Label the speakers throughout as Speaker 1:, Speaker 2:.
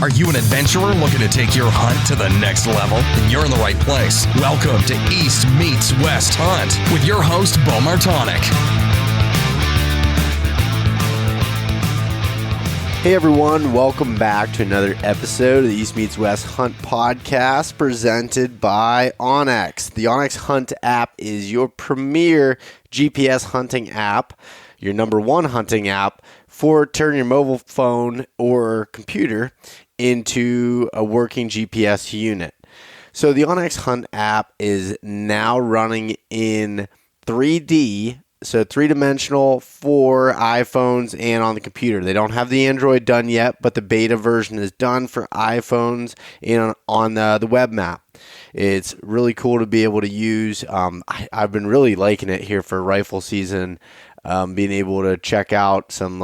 Speaker 1: Are you an adventurer looking to take your hunt to the next level? Then you're in the right place. Welcome to East Meets West Hunt with your host, Beau Martonik.
Speaker 2: Hey everyone, welcome back to another episode of the East Meets West Hunt podcast presented by onX. The onX Hunt app is your premier GPS hunting app, your number one hunting app for turning your mobile phone or computer into a working GPS unit. So the onX Hunt app is now running in 3D, so three-dimensional for iPhones and on the computer. They don't have the Android done yet, but the beta version is done for iPhones and on the web map. It's really cool to be able to use. I've been really liking it here for rifle season. Being able to check out some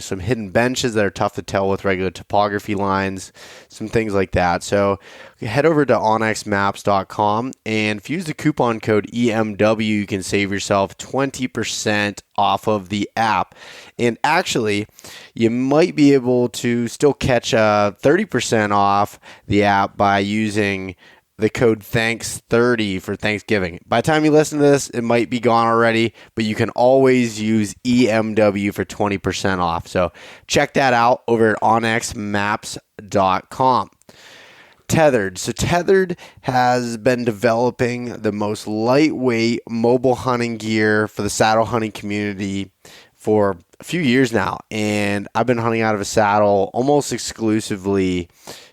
Speaker 2: some hidden benches that are tough to tell with regular topography lines, some things like that. So head over to onxmaps.com, and if you use the coupon code EMW, you can save yourself 20% off of the app. And actually, you might be able to still catch 30% off the app by using the code THANKS30 for Thanksgiving. By the time you listen to this, it might be gone already, but you can always use EMW for 20% off. So check that out over at onxmaps.com. Tethered. So Tethered has been developing the most lightweight mobile hunting gear for the saddle hunting community for a few years now. And I've been hunting out of a saddle almost exclusively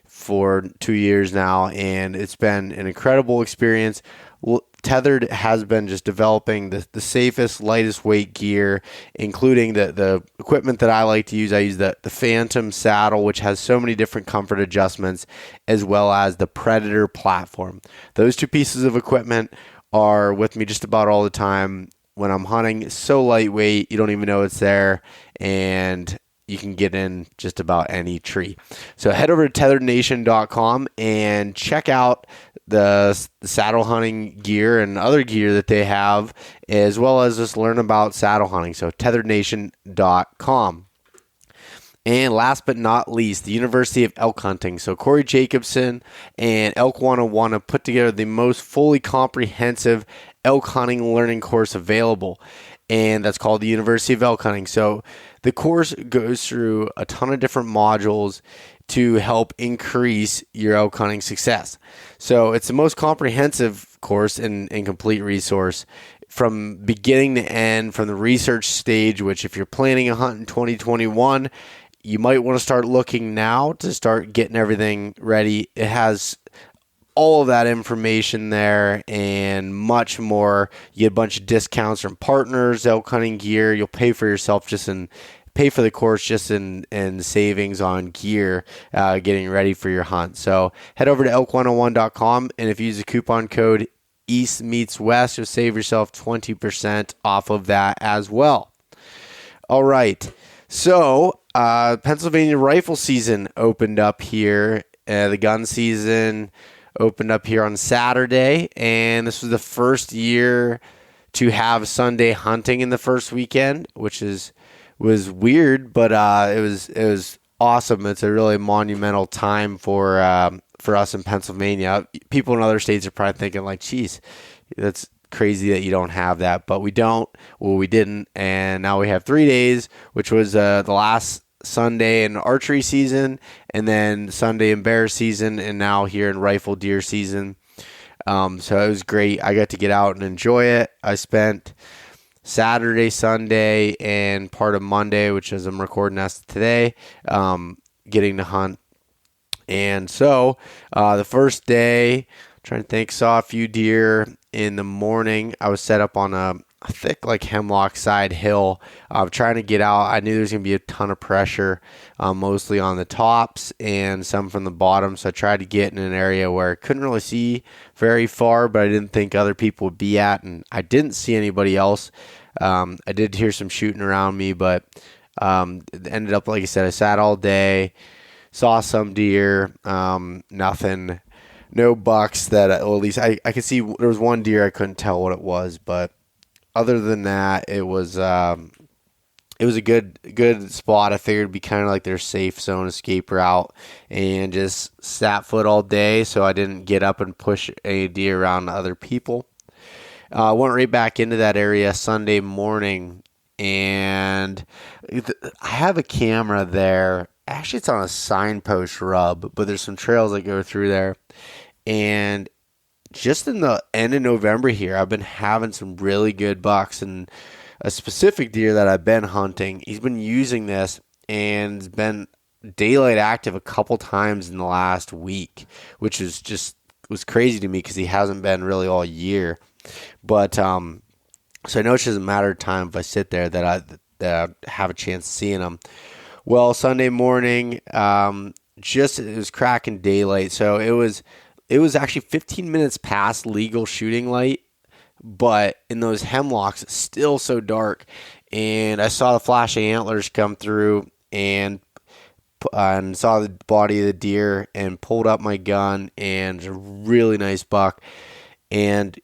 Speaker 2: for 2 years now, and it's been an incredible experience. Tethered has been just developing the safest, lightest weight gear, including the equipment that I like to use. I use the Phantom saddle, which has so many different comfort adjustments, as well as the Predator platform. Those two pieces of equipment are with me just about all the time when I'm hunting. It's so lightweight, you don't even know it's there, and you can get in just about any tree. So head over to tetherednation.com and check out the saddle hunting gear and other gear that they have, as well as just learn about saddle hunting. So tetherednation.com. And last but not least, the University of Elk Hunting. So Corey Jacobson and Elk 101 have put together the most fully comprehensive elk hunting learning course available, and that's called the University of Elk Hunting. So the course goes through a ton of different modules to help increase your elk hunting success. So it's the most comprehensive course and complete resource from beginning to end, from the research stage, which if you're planning a hunt in 2021, you might want to start looking now to start getting everything ready. It has all of that information there and much more. You get a bunch of discounts from partners, elk hunting gear. You'll pay for yourself pay for the course just in savings on gear, getting ready for your hunt. So head over to elk101.com, and if you use the coupon code EastMeetsWest, you'll save yourself 20% off of that as well. All right. So Pennsylvania rifle season opened up here. The gun season opened up here on Saturday, and this was the first year to have Sunday hunting in the first weekend, which was weird, but it was awesome. It's a really monumental time for us in Pennsylvania. People in other states are probably thinking like, geez, that's crazy that you don't have that, but we don't. Well, we didn't, and now we have 3 days, which was the last Sunday in archery season, and then Sunday in bear season, and now here in rifle deer season. So it was great. I got to get out and enjoy it. I spent Saturday, Sunday, and part of Monday, which is I'm recording this today, getting to hunt. And so the first day, trying to think, saw a few deer in the morning. I was set up on a thick hemlock side hill, trying to get out. I knew there was going to be a ton of pressure, mostly on the tops and some from the bottom. So I tried to get in an area where I couldn't really see very far, but I didn't think other people would be at, and I didn't see anybody else. I did hear some shooting around me, but ended up, like I said, I sat all day, saw some deer, nothing, no bucks that, well, at least I could see. There was one deer I couldn't tell what it was, but other than that, it was it was a good spot. I figured it'd be kind of like their safe zone escape route, and just sat foot all day, so I didn't get up and push a deer around to other people. I went right back into that area Sunday morning, and I have a camera there. Actually, it's on a Signpost rub, but there's some trails that go through there. And just in the end of November here, I've been having some really good bucks, and a specific deer that I've been hunting, he's been using this and has been daylight active a couple times in the last week, which was crazy to me because he hasn't been really all year. But so I know it doesn't matter of time if I sit there that I have a chance of seeing him. Well, Sunday morning, it was cracking daylight, so it was actually 15 minutes past legal shooting light, but in those hemlocks, it's still so dark. And I saw the flash of antlers come through, and saw the body of the deer, and pulled up my gun, and it was a really nice buck. And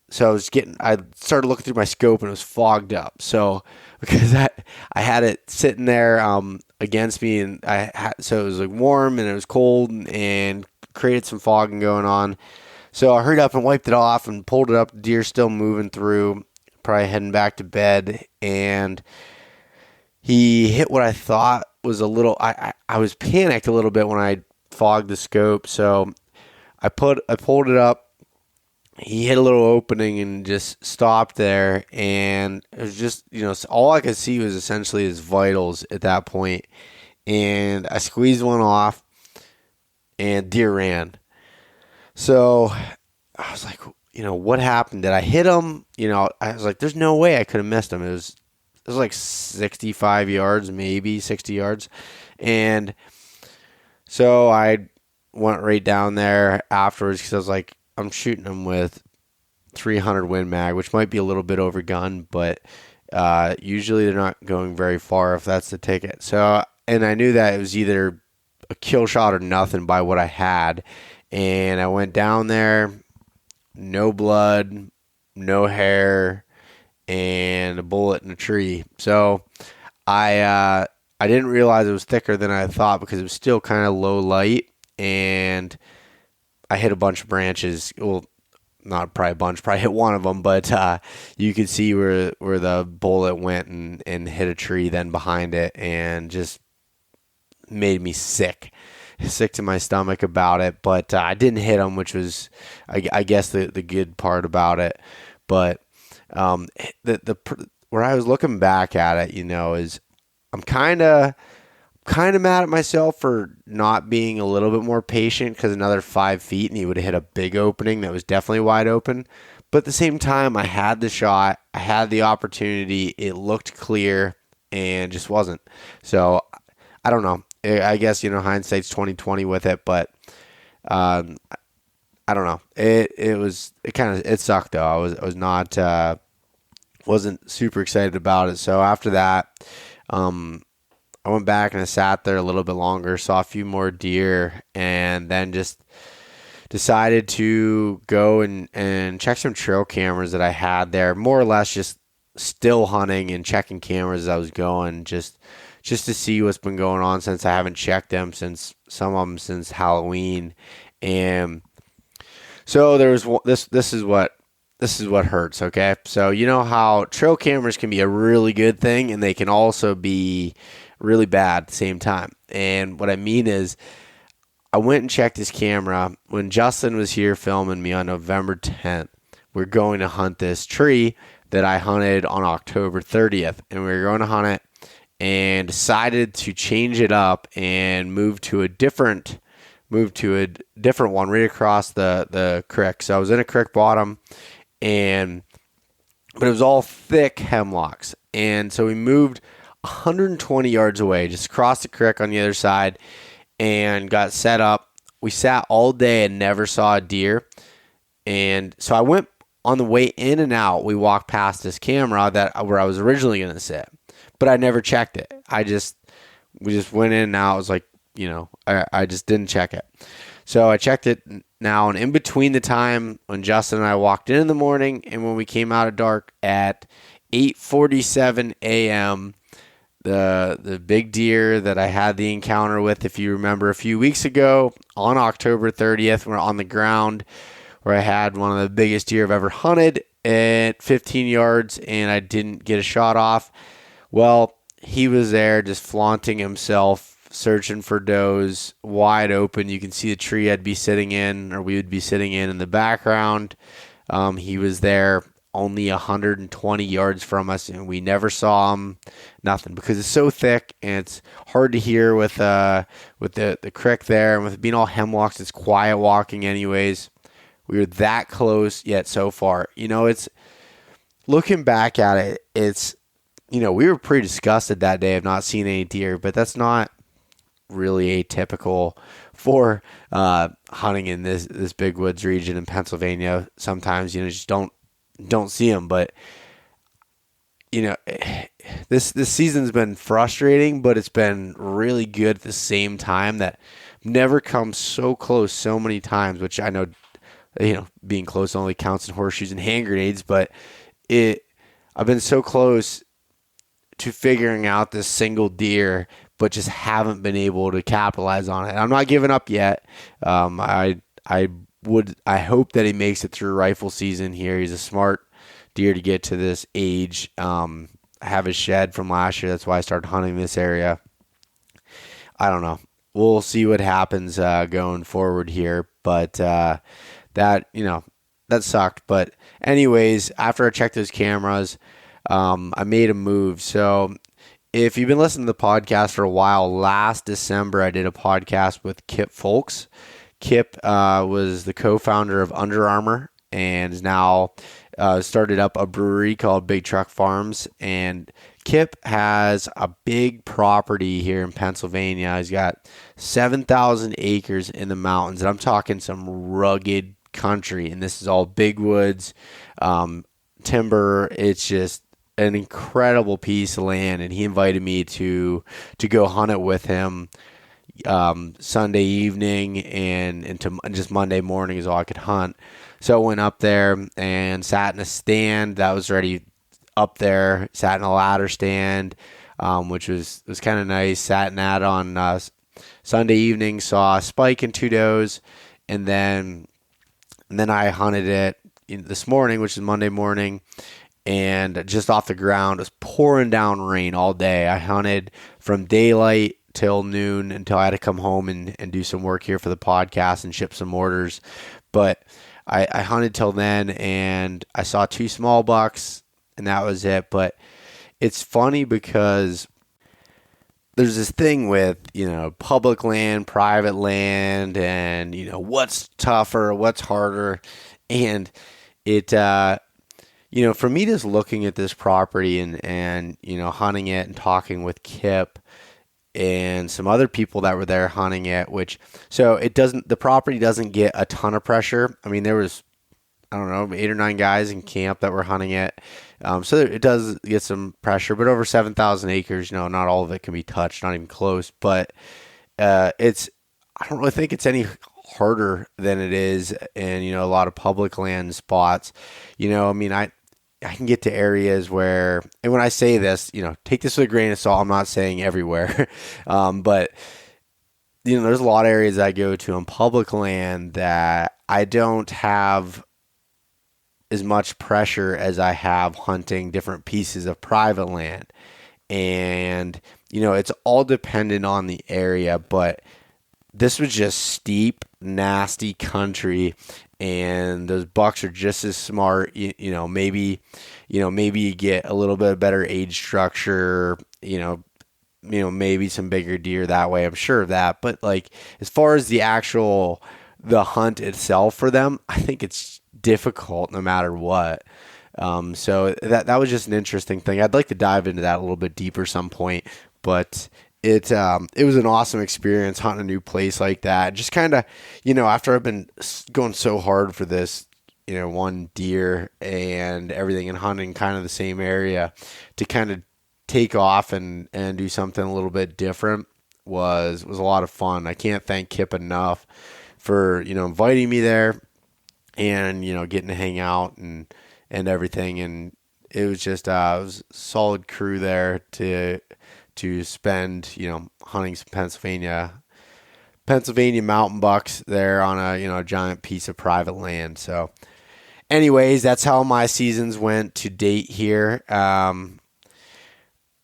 Speaker 2: so I started looking through my scope, and it was fogged up. So because I had it sitting there against me, and so it was like warm and it was cold, and created some fogging going on. So I hurried up and wiped it off and pulled it up. The deer still moving through, probably heading back to bed, and he hit what I thought was a little. I was panicked a little bit when I fogged the scope, so I pulled it up. He hit a little opening and just stopped there, and it was just, all I could see was essentially his vitals at that point. And I squeezed one off, and deer ran. So I was like, what happened? Did I hit him? I was like, there's no way I could have missed him. It was like 65 yards, maybe 60 yards. And so I went right down there afterwards because I was like, I'm shooting them with 300 Win Mag, which might be a little bit overgunned, but usually they're not going very far if that's the ticket. So, and I knew that it was either a kill shot or nothing by what I had. And I went down there, no blood, no hair, and a bullet in a tree. So I didn't realize it was thicker than I thought because it was still kind of low light, and I hit a bunch of branches. Well, not probably a bunch, probably hit one of them, but you could see where the bullet went and hit a tree then behind it, and just made me sick to my stomach about it. But I didn't hit him, which was, I guess, the good part about it. But where I was looking back at it, is I'm kind of mad at myself for not being a little bit more patient, because another 5 feet and he would have hit a big opening that was definitely wide open. But at the same time, I had the shot, I had the opportunity, it looked clear, and just wasn't. So I don't know. I guess, hindsight's 20/20 with it, but I don't know. It sucked though. I was not wasn't super excited about it. So after that, I went back and I sat there a little bit longer, saw a few more deer, and then just decided to go and check some trail cameras that I had there, more or less just still hunting and checking cameras as I was going, just to see what's been going on, since I haven't checked them since Halloween. And so there was this is what hurts, okay? So you know how trail cameras can be a really good thing, and they can also be really bad at the same time. And what I mean is, I went and checked his camera when Justin was here filming me on November 10th. We're going to hunt this tree that I hunted on October 30th, and we were going to hunt it, and decided to change it up and move to a different one right across the creek. So I was in a creek bottom, but it was all thick hemlocks. And so we moved 120 yards away, just across the creek on the other side, and got set up. We sat all day and never saw a deer. And so I went on the way in and out. We walked past this camera where I was originally going to sit, but I never checked it. We just went in and out. I was like, I just didn't check it. So I checked it now, and in between the time when Justin and I walked in the morning and when we came out of dark at 8:47 a.m., the big deer that I had the encounter with, if you remember, a few weeks ago on October 30th, we're on the ground where I had one of the biggest deer I've ever hunted at 15 yards and I didn't get a shot off. Well, he was there just flaunting himself, searching for does, wide open. You can see the tree I'd be sitting in, or we would be sitting in the background. He was there only 120 yards from us, and we never saw him. Nothing, because it's so thick and it's hard to hear with the creek there, and with it being all hemlocks, it's quiet walking anyways. We were that close yet so far. It's looking back at it, it's we were pretty disgusted that day of not seeing any deer, but that's not really atypical for hunting in this big woods region in Pennsylvania. Sometimes just don't see them, but this season's been frustrating, but it's been really good at the same time. That never come so close so many times, which I know being close only counts in horseshoes and hand grenades, but I've been so close to figuring out this single deer, but just haven't been able to capitalize on it. I'm not giving up yet. I hope that he makes it through rifle season here. He's a smart deer to get to this age. I have a shed from last year. That's why I started hunting this area. I don't know. We'll see what happens going forward here, but that sucked. But anyways, after I checked those cameras, I made a move. So if you've been listening to the podcast for a while, last December I did a podcast with Kip Folks. Kip was the co-founder of Under Armour and is now started up a brewery called Big Truck Farms. And Kip has a big property here in Pennsylvania. He's got 7,000 acres in the mountains, and I'm talking some rugged country. And this is all big woods, timber. It's just an incredible piece of land, and he invited me to go hunt it with him Sunday evening and just Monday morning is all I could hunt. So I went up there and sat in a stand that was already up there, sat in a ladder stand, which was kind of nice. Sat in that on Sunday evening, saw a spike and two does, and then I hunted it this morning, which is Monday morning, and just off the ground, it was pouring down rain all day. I hunted from daylight till noon until I had to come home and do some work here for the podcast and ship some orders. But I hunted till then, and I saw two small bucks, and that was it. But it's funny because there's this thing with, public land, private land, and, what's tougher, what's harder. And it, for me, just looking at this property and hunting it and talking with Kip and some other people that were there hunting it, the property doesn't get a ton of pressure. I mean, there was, 8 or 9 guys in camp that were hunting it. So it does get some pressure, but over 7,000 acres, not all of it can be touched, not even close. But I don't really think it's any harder than it is in, a lot of public land spots. I can get to areas where, and when I say this, take this with a grain of salt. I'm not saying everywhere, but there's a lot of areas I go to on public land that I don't have as much pressure as I have hunting different pieces of private land. And, it's all dependent on the area, but this was just steep, nasty country, and those bucks are just as smart. Maybe you get a little bit better age structure, maybe some bigger deer that way. I'm sure of that. But as far as the hunt itself for them, I think it's difficult no matter what. So that was just an interesting thing. I'd like to dive into that a little bit deeper some point, but it was an awesome experience hunting a new place like that. Just kind of, after I've been going so hard for this, one deer and everything, and hunting kind of the same area, to kind of take off and do something a little bit different was a lot of fun. I can't thank Kip enough for, inviting me there and, getting to hang out and everything. And it was just, it was a solid crew there to to spend, hunting some Pennsylvania mountain bucks there on a giant piece of private land. So anyways, that's how my seasons went to date here.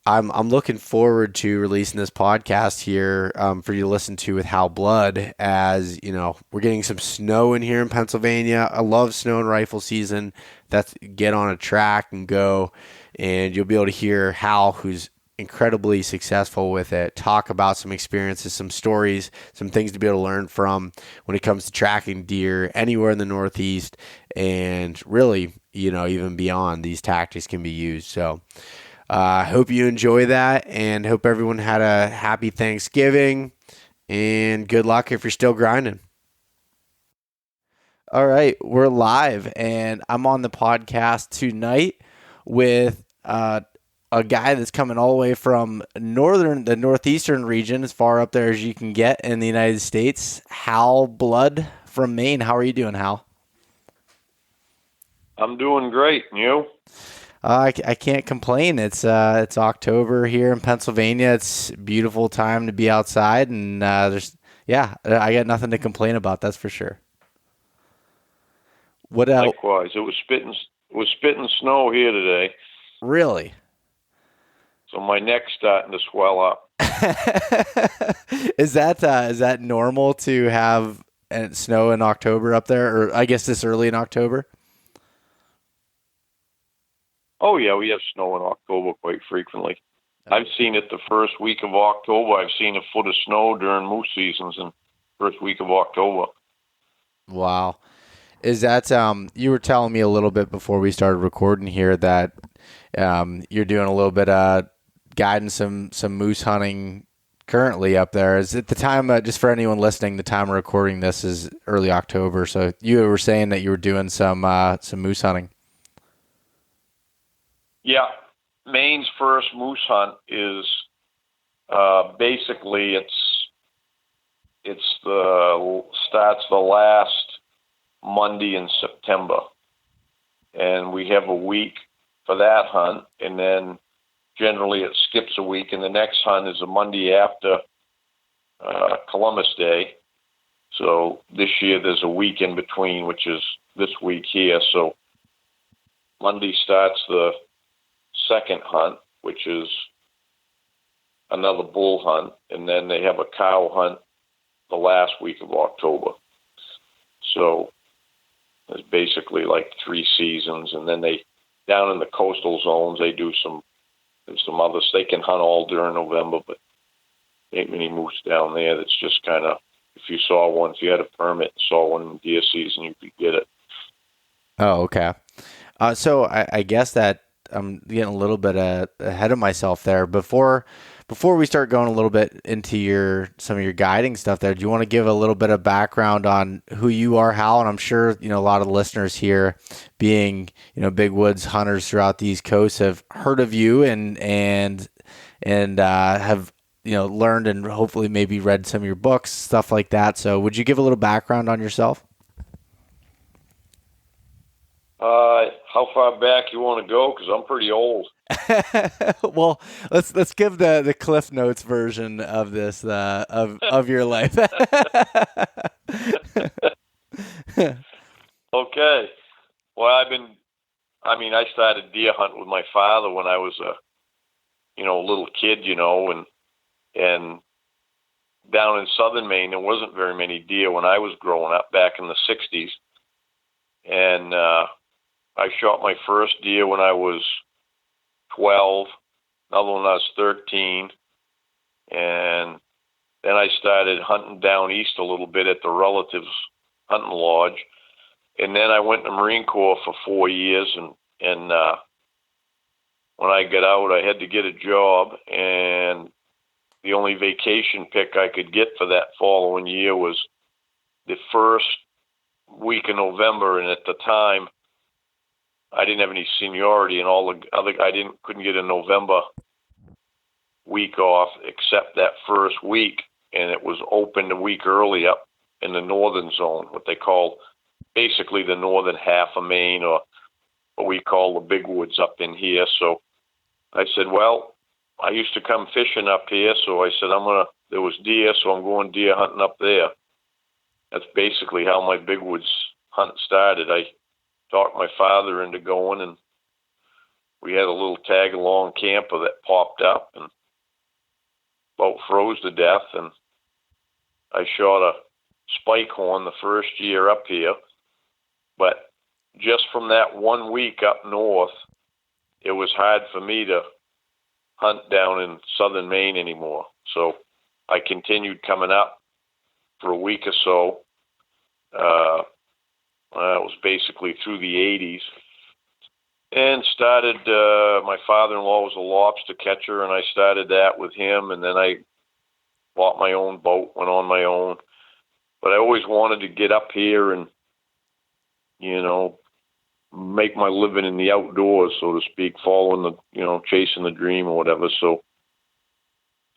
Speaker 2: I'm looking forward to releasing this podcast here for you to listen to with Hal Blood, as we're getting some snow in here in Pennsylvania. I love snow and rifle season. That's get on a track and go, and you'll be able to hear Hal, who's incredibly successful with it, talk about some experiences, some stories, some things to be able to learn from when it comes to tracking deer anywhere in the Northeast, and really, even beyond. These tactics can be used. So I hope you enjoy that, and hope everyone had a happy Thanksgiving, and good luck if you're still grinding. All right, we're live, and I'm on the podcast tonight with a guy that's coming all the way from the northeastern region, as far up there as you can get in the United States, Hal Blood from Maine. How are you doing, Hal?
Speaker 3: I'm doing great. And you?
Speaker 2: I can't complain. It's October here in Pennsylvania. It's a beautiful time to be outside, and I got nothing to complain about. That's for sure. What else?
Speaker 3: Likewise, it was spitting snow here today.
Speaker 2: Really?
Speaker 3: So my neck's starting to swell up.
Speaker 2: Is that normal to have snow in October up there, or I guess this early in October?
Speaker 3: Oh yeah, we have snow in October quite frequently. I've seen it the first week of October. I've seen a foot of snow during moose seasons in first week of October.
Speaker 2: Wow. Is that you were telling me a little bit before we started recording here that you're doing a little bit of guiding some moose hunting currently up there. Is it the time, just for anyone listening, the time of recording this is early October, so you were saying that you were doing some moose hunting?
Speaker 3: Yeah, Maine's first moose hunt is basically starts the last Monday in September, and we have a week for that hunt, and then generally it skips a week, and the next hunt is a Monday after Columbus Day. So this year there's a week in between, which is this week here. So Monday starts the second hunt, which is another bull hunt, and then they have a cow hunt the last week of October. So it's basically like 3 seasons, and then they, down in the coastal zones, they do there's some others. They can hunt all during November, but there ain't many moose down there. That's just kind of, if you saw one, if you had a permit and saw one in deer season, you could get it.
Speaker 2: Oh, okay. So I guess that I'm getting a little bit ahead of myself there. Before we start going a little bit into some of your guiding stuff there, do you want to give a little bit of background on who you are, Hal? And I'm sure, a lot of the listeners here, being, big woods hunters throughout the East Coast, have heard of you and have, learned and hopefully maybe read some of your books, stuff like that. So would you give a little background on yourself?
Speaker 3: How far back you want to go? Because I'm pretty old.
Speaker 2: Well, let's give the Cliff Notes version of this of your life.
Speaker 3: Okay. Well, I started deer hunting with my father when I was a little kid, and down in southern Maine there wasn't very many deer when I was growing up back in the 60s, and I shot my first deer when I was 12, another one when I was 13, and then I started hunting down east a little bit at the relatives' hunting lodge, and then I went to the Marine Corps for 4 years, and when I got out, I had to get a job, and the only vacation pick I could get for that following year was the first week in November, and at the time, I didn't have any seniority, and all the other couldn't get a November week off except that first week, and it was open a week early up in the northern zone, what they call basically the northern half of Maine, or what we call the big woods up in here. So I said, well, I used to come fishing up here, so I said, there was deer, so I'm going deer hunting up there. That's basically how my big woods hunt started. I talked my father into going, and we had a little tag-along camper that popped up and about froze to death, and I shot a spike horn the first year up here. But just from that 1 week up north, it was hard for me to hunt down in southern Maine anymore. So I continued coming up for a week or so. It was basically through the 80s. And started, my father-in-law was a lobster catcher, and I started that with him, and then I bought my own boat, went on my own. But I always wanted to get up here and, make my living in the outdoors, so to speak, following chasing the dream or whatever. So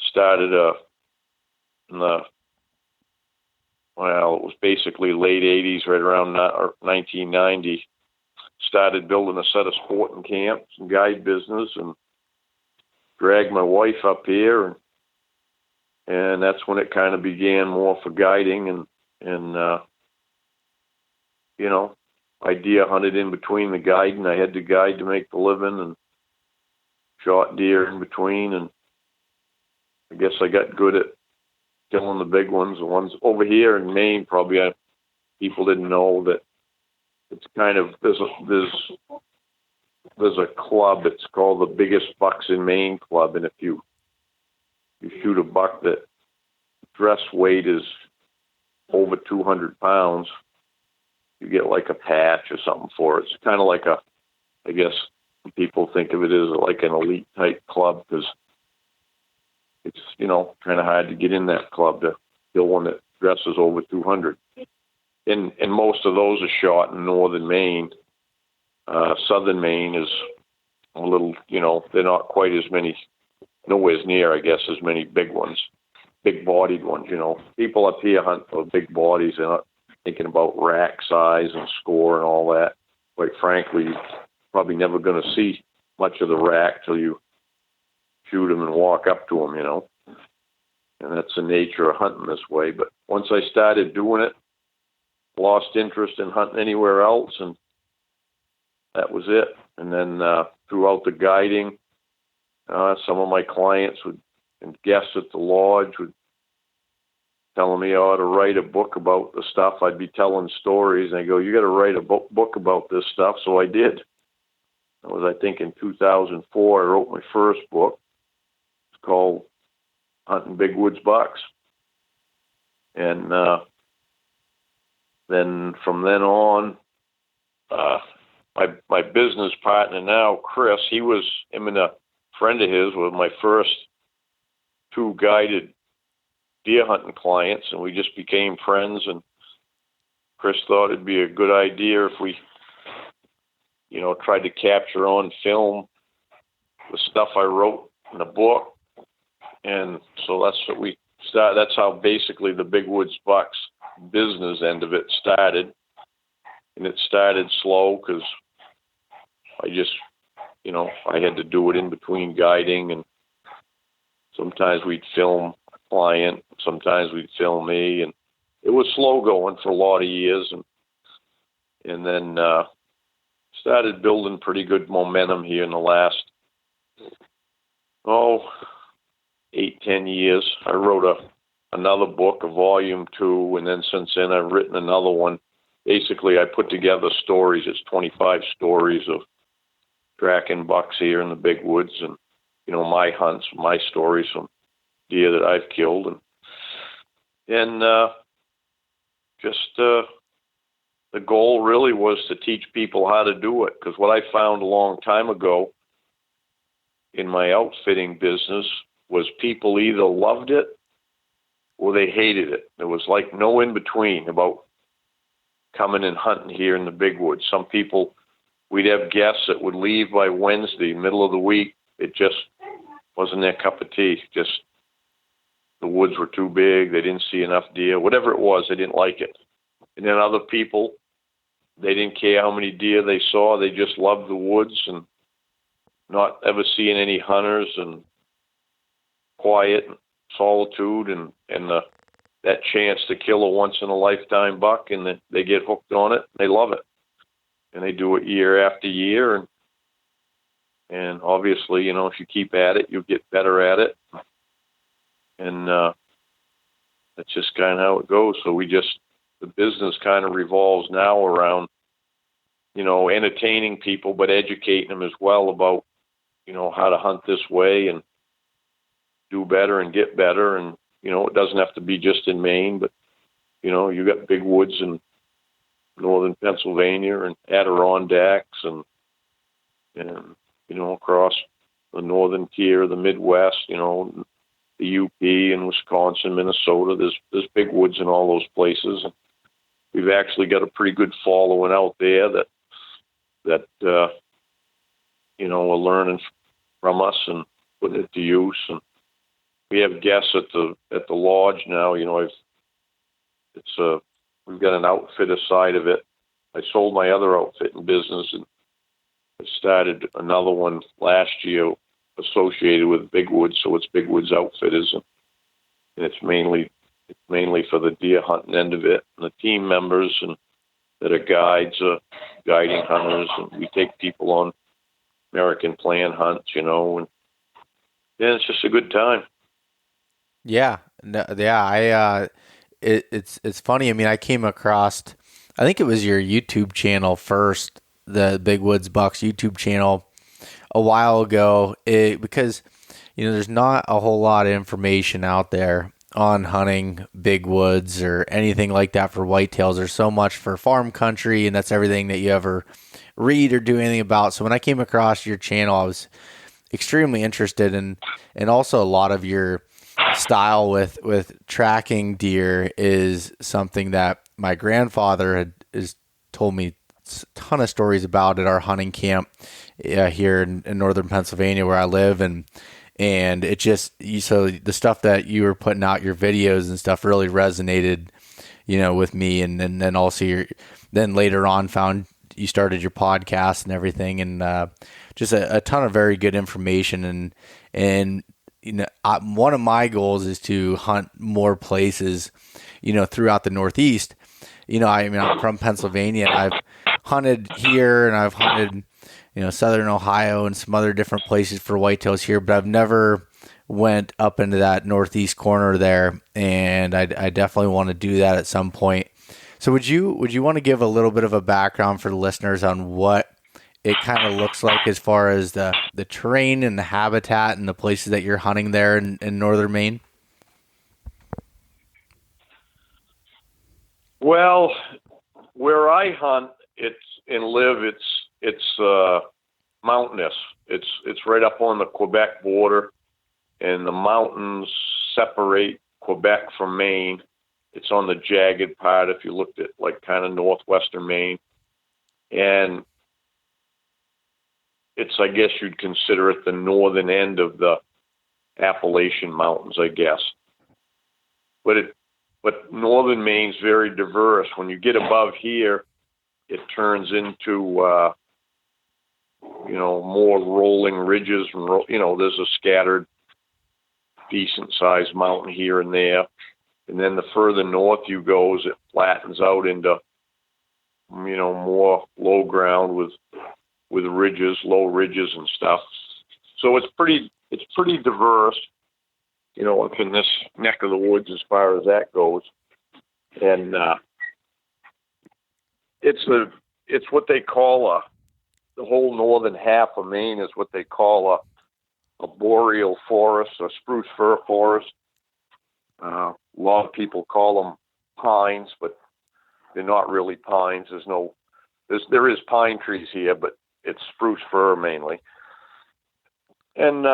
Speaker 3: started in the, it was basically late 80s, right around 1990. Started building a set of sporting camps and guide business, and dragged my wife up here, and that's when it kind of began more for guiding, and I deer hunted in between the guiding. I had to guide to make the living, and shot deer in between, and I guess I got good at killing the big ones. The ones over here in Maine, probably people didn't know that it's kind of, there's a club, it's called the Biggest Bucks in Maine Club, and if you shoot a buck that dress weight is over 200 pounds, you get like a patch or something for it. It's kind of like I guess people think of it as like an elite type club, because it's, kind of hard to get in that club to kill one that dresses over 200. And most of those are shot in northern Maine. Southern Maine is a little, they're not quite as many, nowhere near, I guess, as many big ones, big-bodied ones, People up here hunt for big bodies. They're not thinking about rack size and score and all that. Quite frankly, you're probably never going to see much of the rack till you shoot them and walk up to them, And that's the nature of hunting this way. But once I started doing it, lost interest in hunting anywhere else, and that was it. And then throughout the guiding, some of my clients and guests at the lodge would telling me I ought to write a book about the stuff. I'd be telling stories, and I go, you got to write a book about this stuff. So I did. That was, I think, in 2004, I wrote my first book. It's called Hunting Big Woods Bucks. And then from then on, my business partner now, Chris, him and a friend of his were my first two guided deer hunting clients, and we just became friends. And Chris thought it'd be a good idea if we, tried to capture on film the stuff I wrote in the book. And so that's what we started. That's how basically the Big Woods Bucks business end of it started. And it started slow because I just, I had to do it in between guiding, and sometimes we'd film a client, sometimes we'd film me, and it was slow going for a lot of years, and then started building pretty good momentum here in the last 8-10 years. I wrote another book, a volume 2, and then since then I've written another one. Basically, I put together stories. It's 25 stories of tracking bucks here in the big woods, and my hunts, my stories from deer that I've killed, and the goal really was to teach people how to do it. Because what I found a long time ago in my outfitting business was people either loved it or they hated it. There was like no in between about coming and hunting here in the big woods. Some people, we'd have guests that would leave by Wednesday, middle of the week. It just wasn't their cup of tea. Just the woods were too big. They didn't see enough deer. Whatever it was, they didn't like it. And then other people, they didn't care how many deer they saw. They just loved the woods and not ever seeing any hunters. And quiet, solitude, and that chance to kill a once-in-a-lifetime buck, and they get hooked on it. They love it. And they do it year after year. And obviously, if you keep at it, you'll get better at it. And that's just kind of how it goes. So the business kind of revolves now around, entertaining people, but educating them as well about, how to hunt this way and do better and get better. And, it doesn't have to be just in Maine, but, you got big woods in northern Pennsylvania and Adirondacks and across the northern tier, the Midwest, the UP and Wisconsin, Minnesota. There's big woods in all those places. And we've actually got a pretty good following out there that are learning from us and putting it to use. And we have guests at the lodge now. We've got an outfitter side of it. I sold my other outfitting business and I started another one last year associated with Big Woods, so it's Big Woods Outfitters, and it's mainly for the deer hunting end of it. And the team members and that are guides, guiding hunters, and we take people on American plan hunts, and it's just a good time.
Speaker 2: Yeah, no, yeah. It's funny. I mean, I came across, I think it was your YouTube channel first, the Big Woods Bucks YouTube channel a while ago, because there's not a whole lot of information out there on hunting big woods or anything like that for whitetails. There's so much for farm country, and that's everything that you ever read or do anything about. So when I came across your channel, I was extremely interested in, and also a lot of your style with tracking deer is something that my grandfather has told me a ton of stories about at our hunting camp here in northern Pennsylvania where I live, and it just, so the stuff that you were putting out, your videos and stuff, really resonated with me, and then also then later on found you started your podcast and everything, and just a ton of very good information, and one of my goals is to hunt more places throughout the Northeast. I'm from Pennsylvania, and I've hunted here, and I've hunted, southern Ohio and some other different places for whitetails here, but I've never went up into that Northeast corner there, and I definitely want to do that at some point. So would you want to give a little bit of a background for the listeners on what it kind of looks like as far as the terrain and the habitat and the places that you're hunting there in northern Maine?
Speaker 3: Well, where I hunt, it's mountainous. It's right up on the Quebec border, and the mountains separate Quebec from Maine. It's on the jagged part if you looked at like kind of northwestern Maine. And I guess you'd consider it the northern end of the Appalachian Mountains, I guess. But northern Maine's very diverse. When you get above here, it turns into, more rolling ridges. And, there's a scattered, decent-sized mountain here and there. And then the further north you go, it flattens out into, more low ground with ridges, low ridges and stuff. So it's pretty diverse, up in this neck of the woods as far as that goes. And it's what they call the whole northern half of Maine is what they call a boreal forest, a spruce fir forest. A lot of people call them pines, but they're not really pines. There is pine trees here, but it's spruce fir mainly. And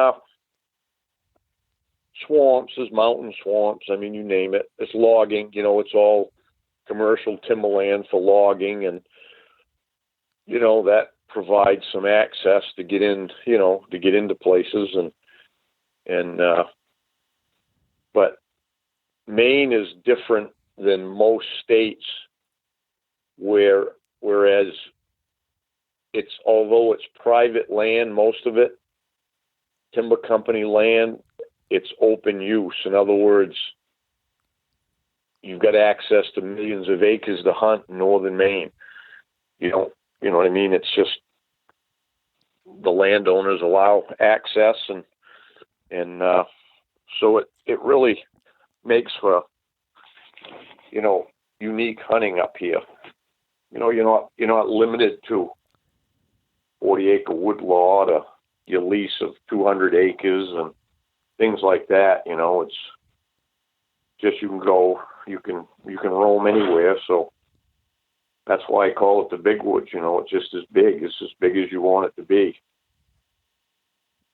Speaker 3: swamps, there's mountain swamps. I mean, you name it. It's logging. It's all commercial timberland for logging, and that provides some access to get in, to get into places, and but Maine is different than most states, whereas although it's private land, most of it, timber company land, it's open use. In other words, you've got access to millions of acres to hunt in northern Maine. You know what I mean? It's just the landowners allow access, and so it really makes for, unique hunting up here. You're not limited to 40-acre woodlot or your lease of 200 acres and things like that. It's just you can roam anywhere. So that's why I call it the big woods. It's just as big. It's as big as you want it to be.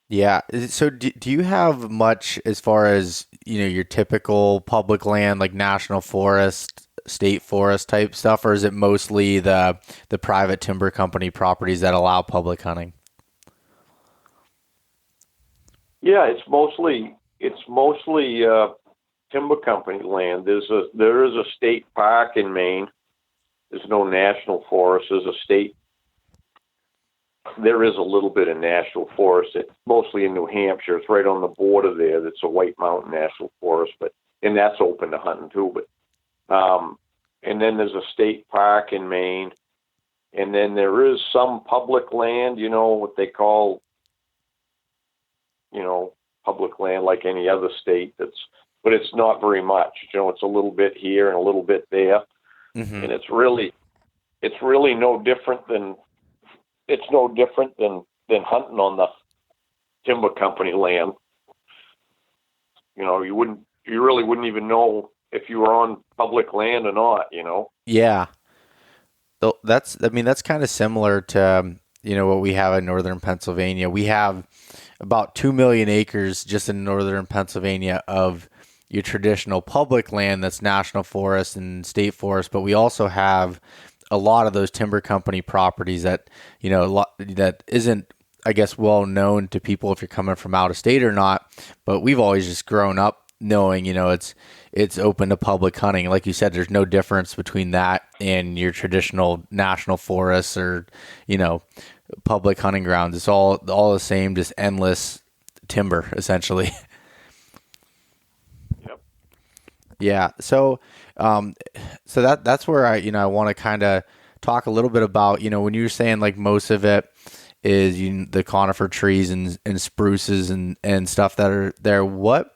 Speaker 2: Yeah. So do you have much as far as, your typical public land, like national forest, state forest type stuff, or is it mostly the private timber company properties that allow public hunting?
Speaker 3: Yeah, it's mostly timber company land. There is a state park in Maine. There's no national forest. There is a little bit of national forest. It's mostly in New Hampshire. It's right on the border there. That's a White Mountain National Forest, and that's open to hunting too. And then there's a state park in Maine, and then there is some public land. What they call, public land like any other state. But it's not very much. It's a little bit here and a little bit there, and it's really no different than. It's no different than hunting on the timber company land. You really wouldn't even know if you were on public land or not.
Speaker 2: Yeah. So that's kind of similar to, what we have in northern Pennsylvania. We have about 2 million acres just in northern Pennsylvania of your traditional public land that's national forest and state forest, but we also have a lot of those timber company properties that, that isn't, I guess, well known to people if you're coming from out of state or not, but we've always just grown up knowing, it's open to public hunting. Like you said, there's no difference between that and your traditional national forests or, public hunting grounds. It's all the same, just endless timber, essentially.
Speaker 3: Yep.
Speaker 2: Yeah. So that's where I want to kind of talk a little bit about, when you were saying like most of it is the conifer trees and spruces and stuff that are there. What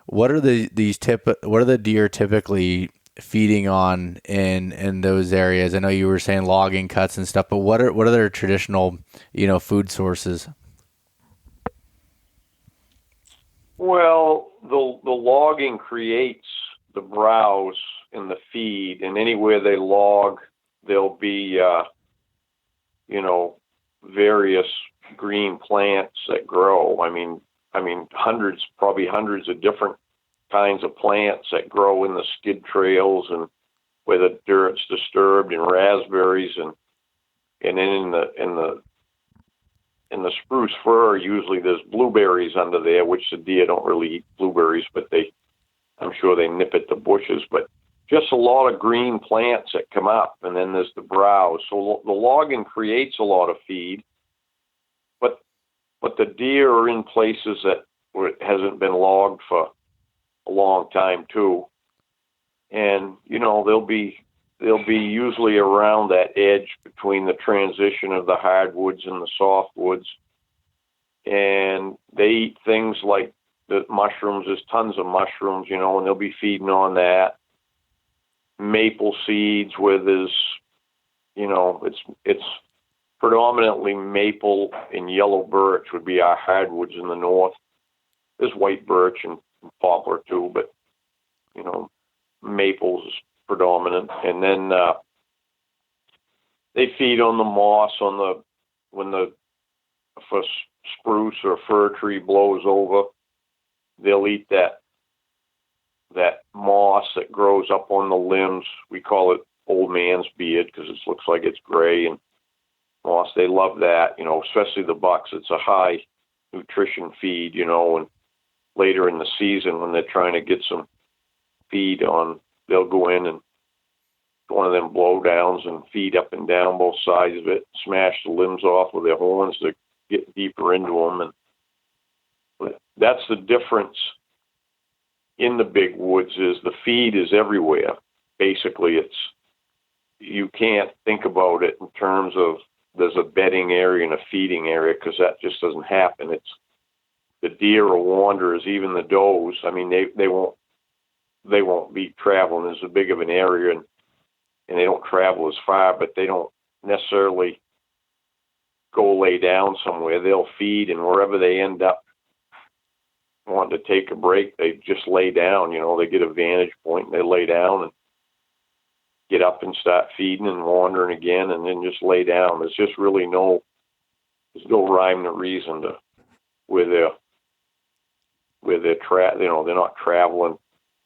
Speaker 2: are the deer typically feeding on in those areas? I know you were saying logging cuts and stuff, but what are their traditional, food sources?
Speaker 3: Well, the logging creates the browse in the feed, and anywhere they log, there'll be, various green plants that grow. I mean, probably hundreds of different kinds of plants that grow in the skid trails and where the dirt's disturbed, and raspberries, and then in the spruce fir, usually there's blueberries under there, which the deer don't really eat blueberries, but I'm sure they nip at the bushes. But just a lot of green plants that come up, and then there's the browse. So the logging creates a lot of feed, but the deer are in places where it hasn't been logged for a long time too, and they'll be usually around that edge between the transition of the hardwoods and the softwoods, and they eat things like the mushrooms. There's tons of mushrooms, and they'll be feeding on that. Maple seeds, where there's, it's predominantly maple and yellow birch would be our hardwoods in the north. There's white birch and poplar too, but maples is predominant. And then they feed on the moss when the spruce or fir tree blows over. They'll eat that moss that grows up on the limbs. We call it old man's beard because it looks like it's gray, and moss, they love that, especially the bucks. It's a high nutrition feed, and later in the season when they're trying to get some feed on, they'll go in and one of them blowdowns and feed up and down both sides of it, smash the limbs off with their horns to get deeper into them. That's the difference in the big woods is the feed is everywhere. Basically, you can't think about it in terms of there's a bedding area and a feeding area because that just doesn't happen. It's the deer or wanderers, even the does. I mean, they won't be traveling as big of an area, and they don't travel as far, but they don't necessarily go lay down somewhere. They'll feed, and wherever they end up wanting to take a break, they just lay down. They get a vantage point, and they lay down and get up and start feeding and wandering again, and then just lay down. There's just really no rhyme or reason to where they're they're not traveling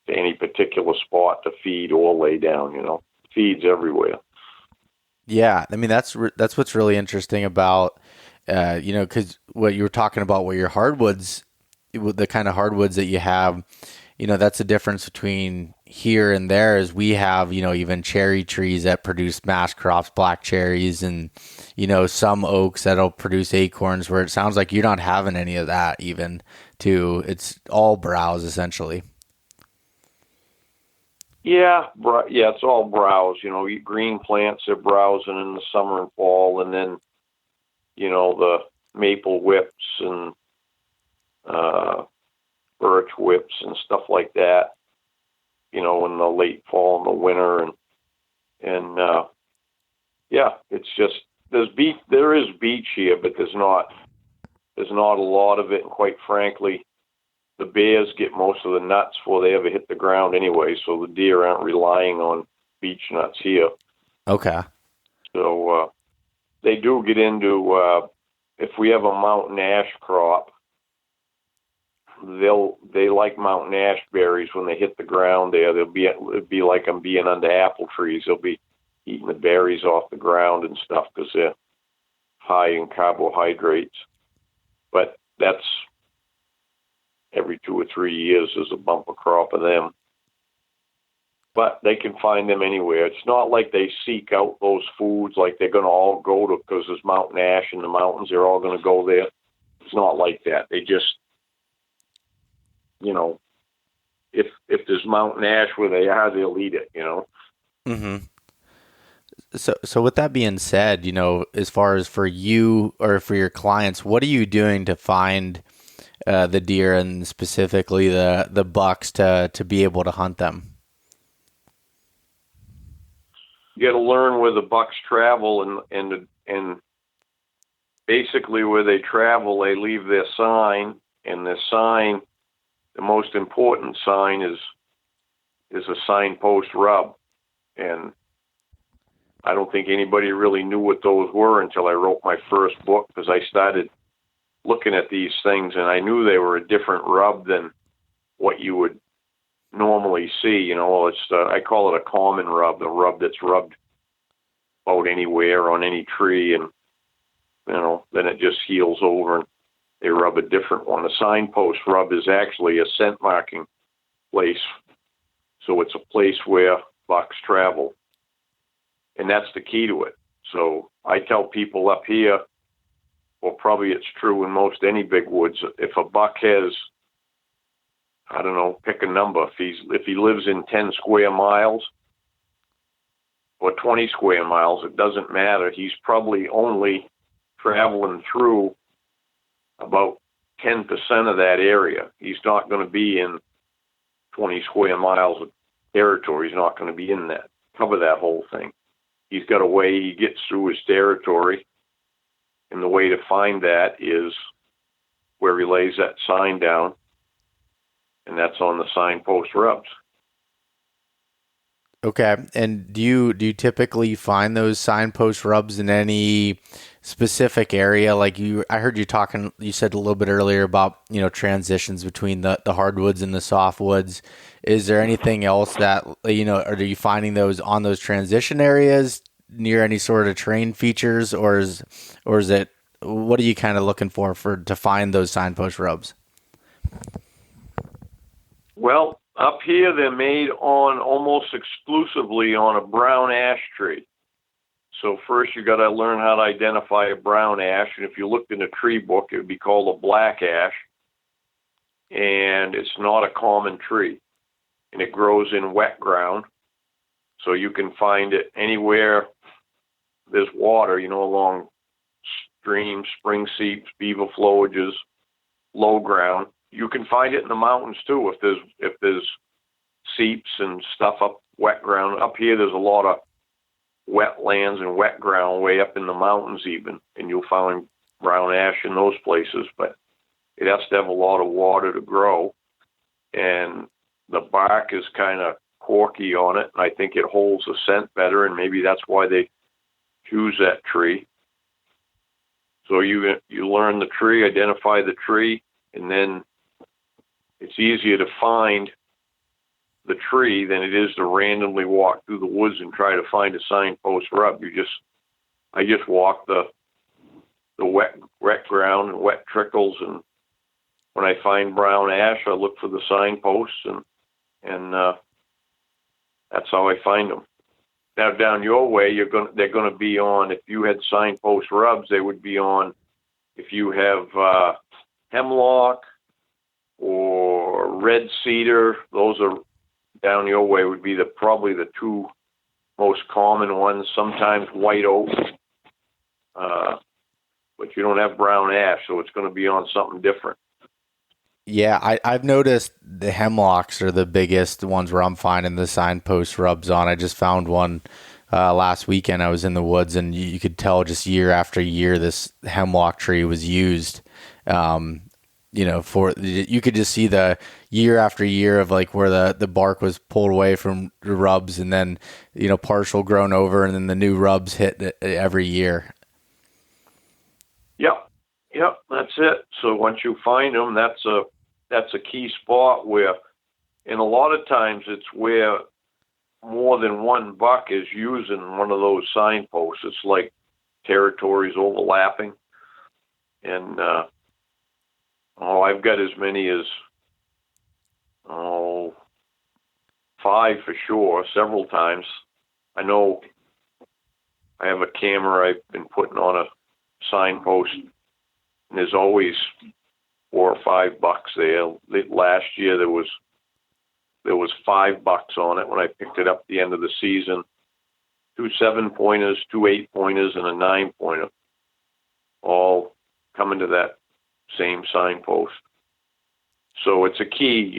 Speaker 3: to any particular spot to feed or lay down. Feeds everywhere.
Speaker 2: Yeah, I mean that's what's really interesting about because what you were talking about, what your hardwoods, the kind of hardwoods that you have, that's the difference between here and there. Is we have even cherry trees that produce mass crops, black cherries, and some oaks that'll produce acorns. Where it sounds like you're not having any of that. Even too, it's all browse essentially.
Speaker 3: Yeah, it's all browse. Green plants are browsing in the summer and fall, and then the maple whips and birch whips and stuff like that. In the late fall and the winter, and it's just there is beech here, but there's not a lot of it, and quite frankly, the bears get most of the nuts before they ever hit the ground anyway, so the deer aren't relying on beech nuts here.
Speaker 2: Okay.
Speaker 3: So they do get into, if we have a mountain ash crop, they like mountain ash berries when they hit the ground there. It'll be like them being under apple trees. They'll be eating the berries off the ground and stuff because they're high in carbohydrates. But that's every 2 or 3 years there's a bumper crop of them. But they can find them anywhere. It's not like they seek out those foods like they're going to all go to because there's mountain ash in the mountains. They're all going to go there. It's not like that. They just, if there's mountain ash where they are, they'll eat it,
Speaker 2: Mm-hmm. So with that being said, as far as for you or for your clients, what are you doing to find the deer and specifically the bucks to be able to hunt them?
Speaker 3: You got to learn where the bucks travel, and basically where they travel, they leave their sign, and their sign, the most important sign is a signpost rub, and I don't think anybody really knew what those were until I wrote my first book, because I started looking at these things and I knew they were a different rub than what you would normally see. I call it a common rub, the rub that's rubbed about anywhere on any tree, and then it just heals over and they rub a different one. A signpost rub is actually a scent marking place, so it's a place where bucks travel, and that's the key to it. So I tell people up here, well, probably it's true in most any big woods, if a buck has, I don't know, pick a number. If he lives in 10 square miles or 20 square miles, it doesn't matter. He's probably only traveling through about 10% of that area. He's not going to be in 20 square miles of territory. He's not going to be in that, cover that whole thing. He's got a way he gets through his territory, and the way to find that is where he lays that sign down, and that's on the signpost rubs.
Speaker 2: Okay. And do you typically find those signpost rubs in any specific area? Like I heard you said a little bit earlier about, transitions between the hardwoods and the softwoods. Is there anything else that, are you finding those on those transition areas near any sort of terrain features, or is it, what are you kind of looking for to find those signpost rubs?
Speaker 3: Well, up here they're made on almost exclusively on a brown ash tree. So first you got to learn how to identify a brown ash, and if you looked in a tree book, it would be called a black ash. and it's not a common tree, and it grows in wet ground, so you can find it anywhere there's water, along streams, spring seeps, beaver flowages, low ground. You can find it in the mountains too if there's seeps and stuff up wet ground. Up here there's a lot of wetlands and wet ground way up in the mountains even, and you'll find brown ash in those places, but it has to have a lot of water to grow, and the bark is kind of corky on it, and I think it holds the scent better, and maybe that's why they choose that tree. So you learn the tree, identify the tree, and then it's easier to find the tree than it is to randomly walk through the woods and try to find a signpost rub. I just walk the wet ground and wet trickles, and when I find brown ash, I look for the signposts, and that's how I find them. Now down your way, they're going to be on. If you had signpost rubs, they would be on. If you have hemlock or red cedar, those are down your way would be probably the two most common ones. Sometimes white oak, but you don't have brown ash, so it's going to be on something different.
Speaker 2: Yeah, I've noticed the hemlocks are the biggest ones where I'm finding the signpost rubs on. I just found one last weekend. I was in the woods, and you could tell just year after year this hemlock tree was used. You could just see the year after year of like where the bark was pulled away from the rubs, and then partial grown over, and then the new rubs hit every year.
Speaker 3: Yep, that's it. So once you find them, that's a key spot where, and a lot of times it's where more than one buck is using one of those signposts. It's like territories overlapping, and I've got as many as 5 for sure, several times. I know I have a camera I've been putting on a signpost, and there's always 4 or 5 bucks there. Last year there was 5 bucks on it when I picked it up at the end of the season. 2 7-pointers, 2 8-pointers, and a 9-pointer, all coming to that same signpost. So it's a key,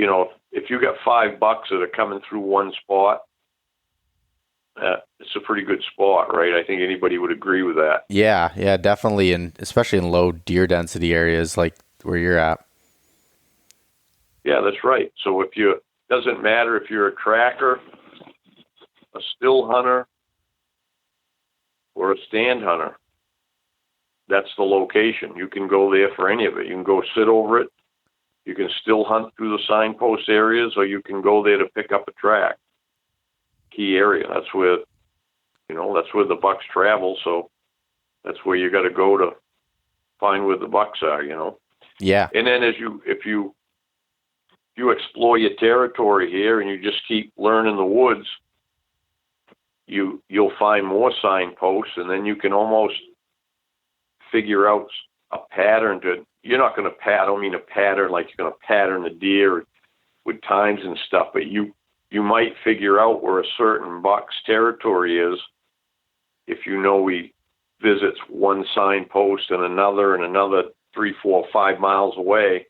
Speaker 3: if you got 5 bucks that are coming through one spot, it's a pretty good spot, right? I think anybody would agree with that.
Speaker 2: Yeah, definitely, and especially in low deer density areas like where you're at.
Speaker 3: Yeah, that's right. So doesn't matter if you're a tracker, a still hunter, or a stand hunter. That's the location. You can go there for any of it. You can go sit over it. You can still hunt through the signpost areas, or you can go there to pick up a track. Key area. That's where the bucks travel. So that's where you got to go to find where the bucks are.
Speaker 2: Yeah.
Speaker 3: And then if you explore your territory here and you just keep learning the woods, you'll find more signposts, and then you can almost figure out a pattern you're not going to pattern like you're going to pattern the deer with times and stuff, but you might figure out where a certain buck's territory is if he visits one signpost and another 3, 4, 5 miles away.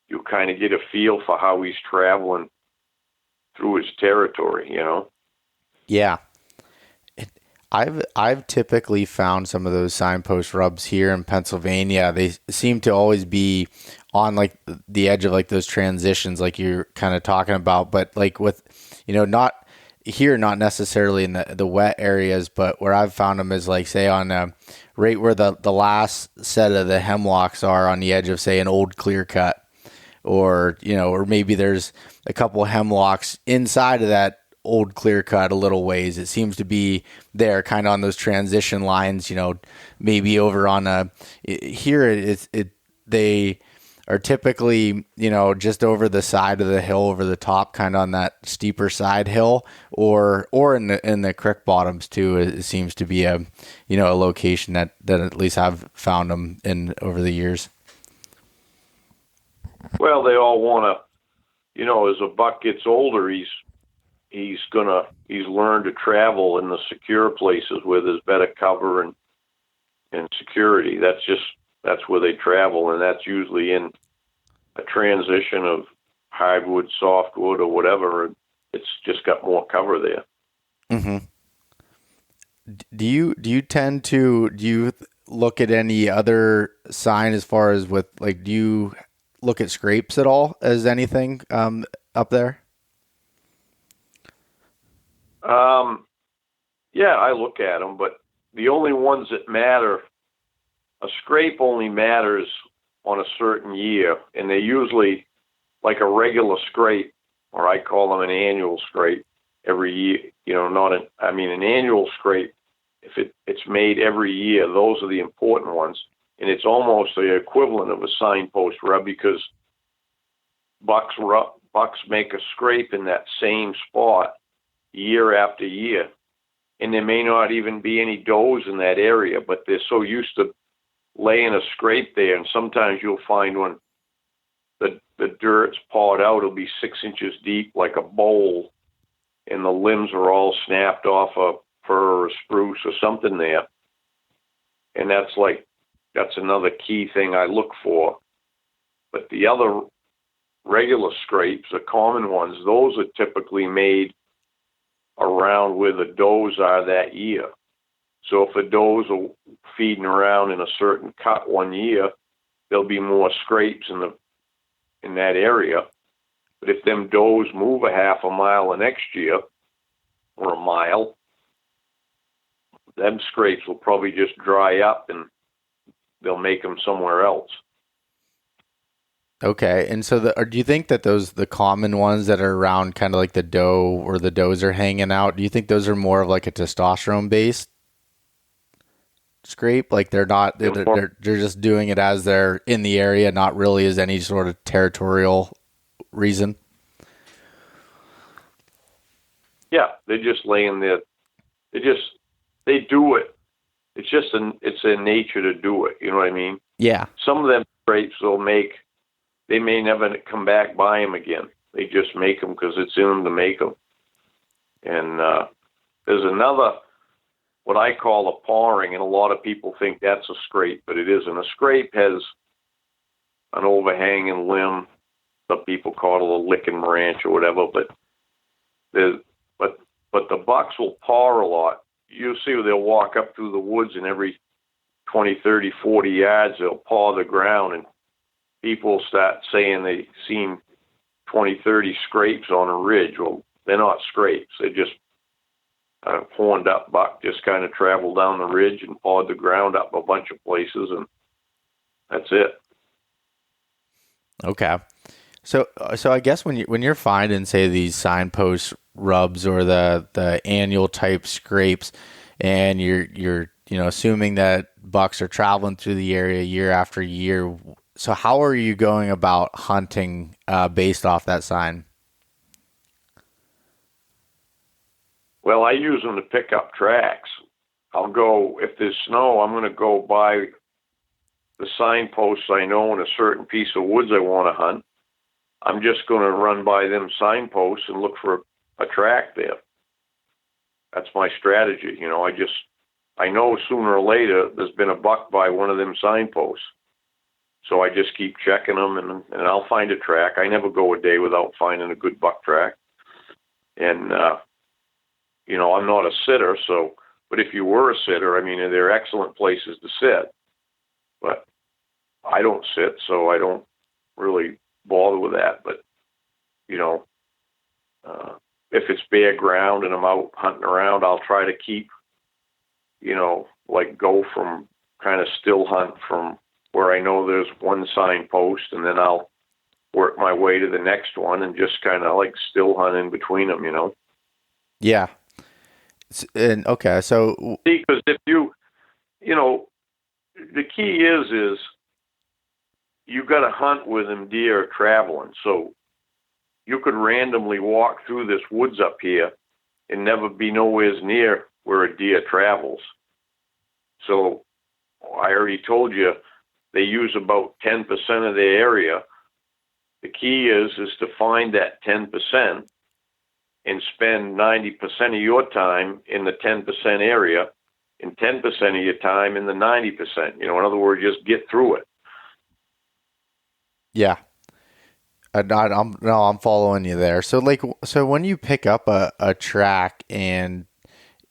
Speaker 3: You kind of get a feel for how he's traveling through his territory,
Speaker 2: Yeah. I've typically found some of those signpost rubs here in Pennsylvania. They seem to always be on like the edge of like those transitions like you're kind of talking about, but like with, not here, not necessarily in the wet areas, but where I've found them is like, say on right where the last set of the hemlocks are on the edge of, say, an old clear cut, or maybe there's a couple hemlocks inside of that old clear cut a little ways. It seems to be there kind of on those transition lines, maybe over on here they are typically, just over the side of the hill, over the top, kind of on that steeper side hill, or in the creek bottoms too. It seems to be a location that at least I've found them in over the years.
Speaker 3: Well, they all want to, as a buck gets older, he's learned to travel in the secure places where there's better cover and security. That's where they travel, and that's usually in a transition of hardwood, softwood, or whatever. It's just got more cover there.
Speaker 2: Mm-hmm. Do you look at any other sign as far as with, like, do you look at scrapes at all as anything up there?
Speaker 3: Yeah, I look at them, but the only ones that matter, a scrape only matters on a certain year, and they usually, like a regular scrape, or I call them an annual scrape, every year. An annual scrape, if it's made every year, those are the important ones, and it's almost the equivalent of a signpost rub, because bucks make a scrape in that same spot year after year, and there may not even be any does in that area, but they're so used to laying a scrape there, and sometimes you'll find when the dirt's pawed out, it'll be 6 inches deep like a bowl, and the limbs are all snapped off a fir or spruce or something there. And that's another key thing I look for. But the other regular scrapes, the common ones, those are typically made around where the does are that year. So if the does are feeding around in a certain cut one year, there'll be more scrapes in that area. But if them does move a half a mile the next year, or a mile, them scrapes will probably just dry up, and they'll make them somewhere else.
Speaker 2: Okay, and so do you think that the common ones that are around, kind of like the doe or the does are hanging out, do you think those are more of like a testosterone based scrape? Like they're just doing it as they're in the area, not really as any sort of territorial reason?
Speaker 3: Yeah, they're just laying there. They do it. It's their nature to do it. You know what I mean?
Speaker 2: Yeah.
Speaker 3: Some of them scrapes they may never come back by them again. They just make them because it's in them to make them. And there's another, what I call a pawing, and a lot of people think that's a scrape, but it isn't. A scrape has an overhanging limb. Some people call it a licking branch or whatever, but the bucks will paw a lot. You'll see they'll walk up through the woods, and every 20, 30, 40 yards, they'll paw the ground, and people start saying they've seen 20, 30 scrapes on a ridge. Well, they're not scrapes. They're just a horned up buck just kind of traveled down the ridge and pawed the ground up a bunch of places, and that's it.
Speaker 2: Okay. So I guess when you're finding, say, these signpost rubs or the annual type scrapes, and you're assuming that bucks are traveling through the area year after year, so how are you going about hunting based off that sign?
Speaker 3: Well, I use them to pick up tracks. I'll go, if there's snow, I'm going to go by the signposts I know in a certain piece of woods I want to hunt. I'm just going to run by them signposts and look for a track there. That's my strategy. I know sooner or later there's been a buck by one of them signposts. So I just keep checking them, and I'll find a track. I never go a day without finding a good buck track. And, I'm not a sitter, but if you were a sitter, they're excellent places to sit. But I don't sit, so I don't really bother with that. But, if it's bare ground and I'm out hunting around, I'll try to keep, go from kind of still hunt from where I know there's one signpost, and then I'll work my way to the next one and just kind of still hunt in between them,
Speaker 2: Yeah. And okay, so
Speaker 3: because if the key is you got to hunt with them deer are traveling. So you could randomly walk through this woods up here and never be nowhere near where a deer travels. So I already told you they use about 10% of their area The key is to find that 10% and spend 90% of your time in the 10% area and 10% of your time in the 90%. In other words, just get through it.
Speaker 2: Yeah. I'm following you there. So when you pick up a track and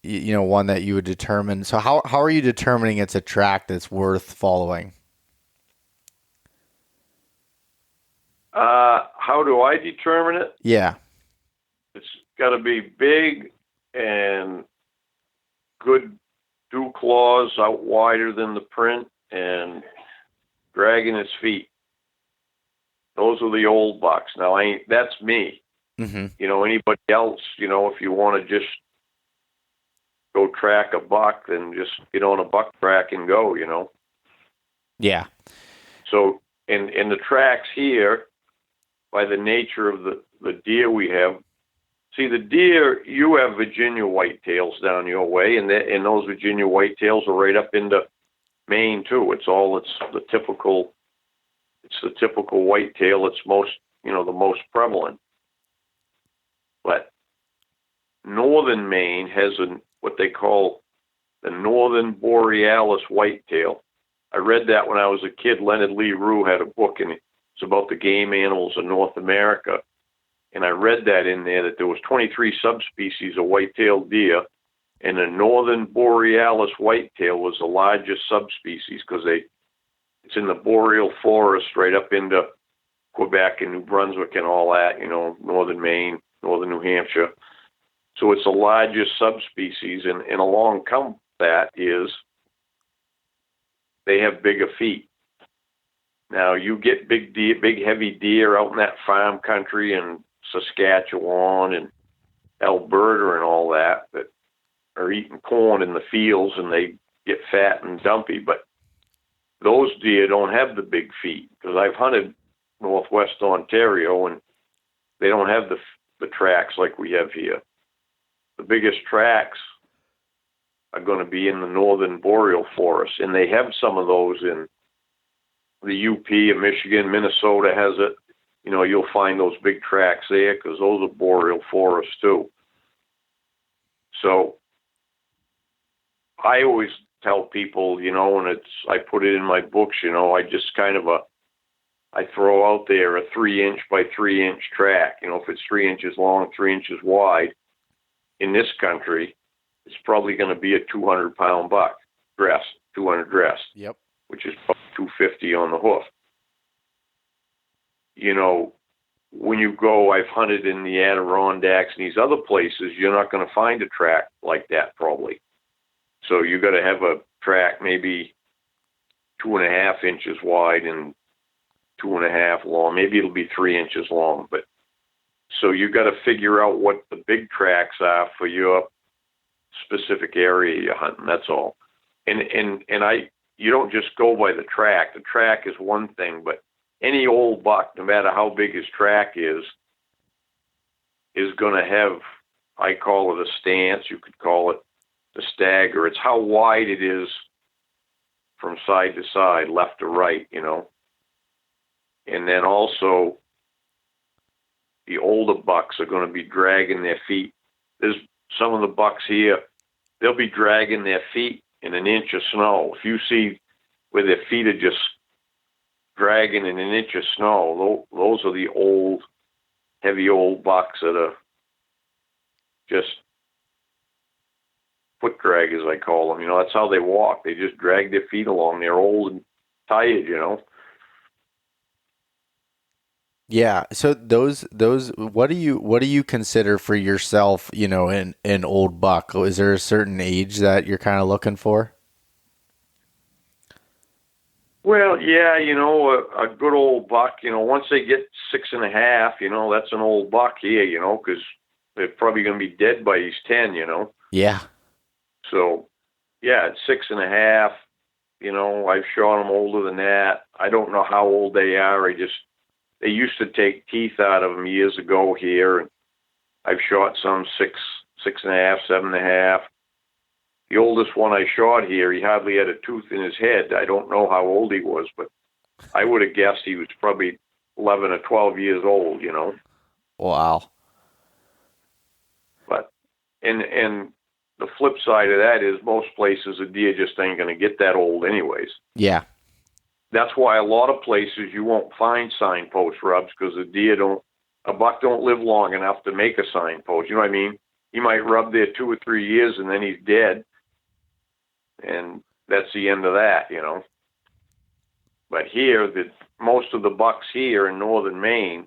Speaker 2: one that you would determine, so how are you determining it's a track that's worth following?
Speaker 3: How do I determine it?
Speaker 2: Yeah.
Speaker 3: It's got to be big and good dew claws out wider than the print and dragging its feet. Those are the old bucks. Now, that's me.
Speaker 2: Mm-hmm.
Speaker 3: Anybody else, if you want to just go track a buck, then just get on a buck track and go,
Speaker 2: Yeah.
Speaker 3: So, in the tracks here, by the nature of the deer we have, see, the deer, you have Virginia whitetails down your way, and those Virginia whitetails are right up into Maine, too. It's the typical whitetail. It's the most prevalent. But northern Maine has what they call the northern borealis whitetail. I read that when I was a kid. Leonard Lee Rue had a book, and it's about the game animals of North America. And I read that in there that there was 23 subspecies of white-tailed deer, and the northern borealis whitetail was the largest subspecies because it's in the boreal forest right up into Quebec and New Brunswick and all that, northern Maine, northern New Hampshire. So it's the largest subspecies, and along come that is they have bigger feet. Now, you get big heavy deer out in that farm country and Saskatchewan and Alberta and all that are eating corn in the fields, and they get fat and dumpy, but those deer don't have the big feet, because I've hunted northwest Ontario, and they don't have the tracks like we have here. The biggest tracks are going to be in the northern boreal forest, and they have some of those in the UP of Michigan. Minnesota has it. You'll find those big tracks there because those are boreal forests too. So I always tell people, and I put it in my books, I just kind of I throw out there a 3-inch by 3-inch track. If it's 3 inches long, 3 inches wide, in this country, it's probably going to be a 200-pound buck, 200 dressed.
Speaker 2: Yep.
Speaker 3: Which is about 250 on the hoof. When you go, I've hunted in the Adirondacks and these other places, you're not going to find a track like that probably. So you got to have a track maybe 2.5 inches wide and 2.5 long. Maybe it'll be 3 inches long, but so you got to figure out what the big tracks are for your specific area you're hunting. That's all. And you don't just go by the track. The track is one thing, but any old buck, no matter how big his track is going to have, I call it a stance. You could call it the stagger. It's how wide it is from side to side, left to right, And then also, the older bucks are going to be dragging their feet. There's some of the bucks here, they'll be dragging their feet in an inch of snow. If you see where their feet are just dragging in an inch of snow, those are the old, heavy old bucks that are just foot draggers, I call them. That's how they walk. They just drag their feet along. They're old and tired,
Speaker 2: Yeah. So those, what do you consider for yourself, an old buck? Is there a certain age that you're kind of looking for?
Speaker 3: Well, yeah, a good old buck, once they get 6.5, that's an old buck here, because they're probably going to be dead by he's 10,
Speaker 2: Yeah.
Speaker 3: So, yeah, at 6.5, I've shot them older than that. I don't know how old they are. They used to take teeth out of them years ago here, and I've shot some 6.5, 7.5. The oldest one I shot here, he hardly had a tooth in his head. I don't know how old he was, but I would have guessed he was probably 11 or 12 years old, you know.
Speaker 2: Wow.
Speaker 3: But and the flip side of that is most places a deer just ain't going to get that old anyways.
Speaker 2: Yeah.
Speaker 3: That's why a lot of places you won't find signpost rubs, because a buck don't live long enough to make a signpost. You know what I mean? He might rub there 2 or 3 years and then he's dead, and that's the end of that, you know. But here, most of the bucks here in northern Maine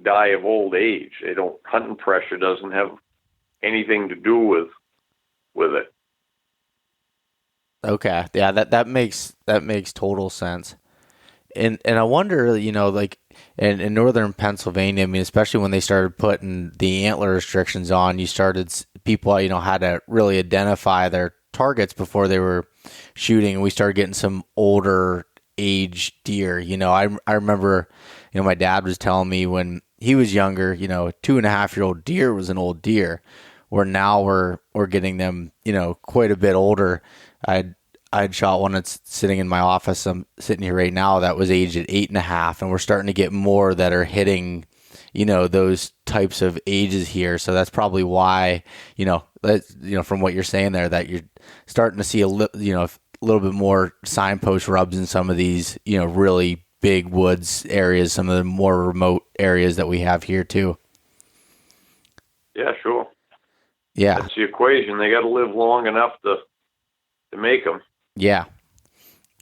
Speaker 3: die of old age. Hunting pressure doesn't have anything to do with it.
Speaker 2: Okay. Yeah, that makes total sense. And I wonder, you know, like in northern Pennsylvania, I mean, especially when they started putting the antler restrictions on, people, you know, had to really identify their targets before they were shooting, and we started getting some older age deer. You know, I remember, you know, my dad was telling me when he was younger, you know, a 2.5-year-old deer was an old deer, where now we're getting them, you know, quite a bit older. I'd shot one that's sitting in my office. I'm sitting here right now that was aged at 8.5, and we're starting to get more that are hitting, you know, those types of ages here. So that's probably why, you know, from what you're saying there, that you're starting to see a little bit more signpost rubs in some of these, you know, really big woods areas, some of the more remote areas that we have here too.
Speaker 3: Yeah, sure.
Speaker 2: Yeah.
Speaker 3: That's the equation. They got to live long enough to make them.
Speaker 2: Yeah.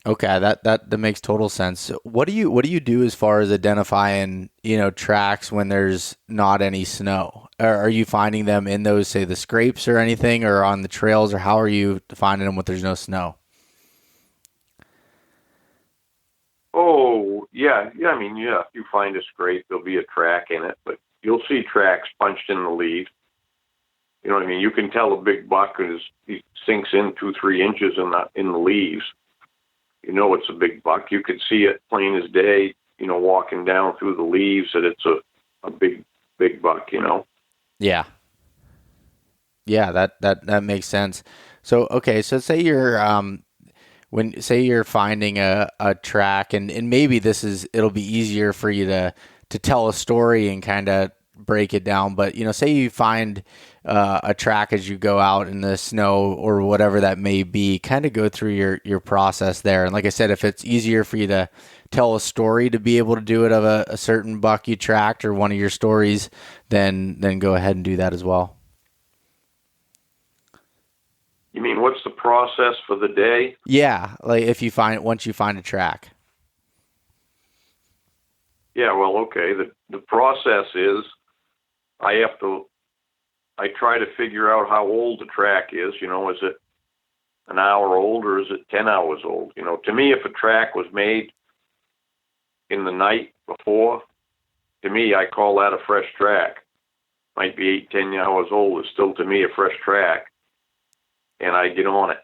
Speaker 2: Okay, that makes total sense. What do you do as far as identifying, you know, tracks when there's not any snow? Are you finding them in those, say, the scrapes or anything, or on the trails, or how are you finding them when there's no snow?
Speaker 3: Oh, yeah. I mean, yeah, if you find a scrape, there'll be a track in it, but you'll see tracks punched in the leaves. You know what I mean? You can tell a big buck because he sinks in 2-3 inches in the leaves. You know it's a big buck. You could see it plain as day, you know, walking down through the leaves, that it's a big buck, you know?
Speaker 2: Yeah. Yeah, that makes sense. So, okay, so say you're you're finding a track, and maybe it'll be easier for you to tell a story and kind of break it down, but, you know, say you find a track as you go out in the snow or whatever that may be, kind of go through your process there. And like I said, if it's easier for you to tell a story to be able to do it of a certain buck you tracked or one of your stories, then go ahead and do that as well.
Speaker 3: You mean, what's the process for the day?
Speaker 2: Yeah, like once you find a track.
Speaker 3: Yeah, well, okay. The process is I try to figure out how old the track is. You know, is it an hour old or is it 10 hours old? You know, to me, if a track was made in the night before, to me, I call that a fresh track. Might be 8-10 hours old. It's still, to me, a fresh track. And I get on it.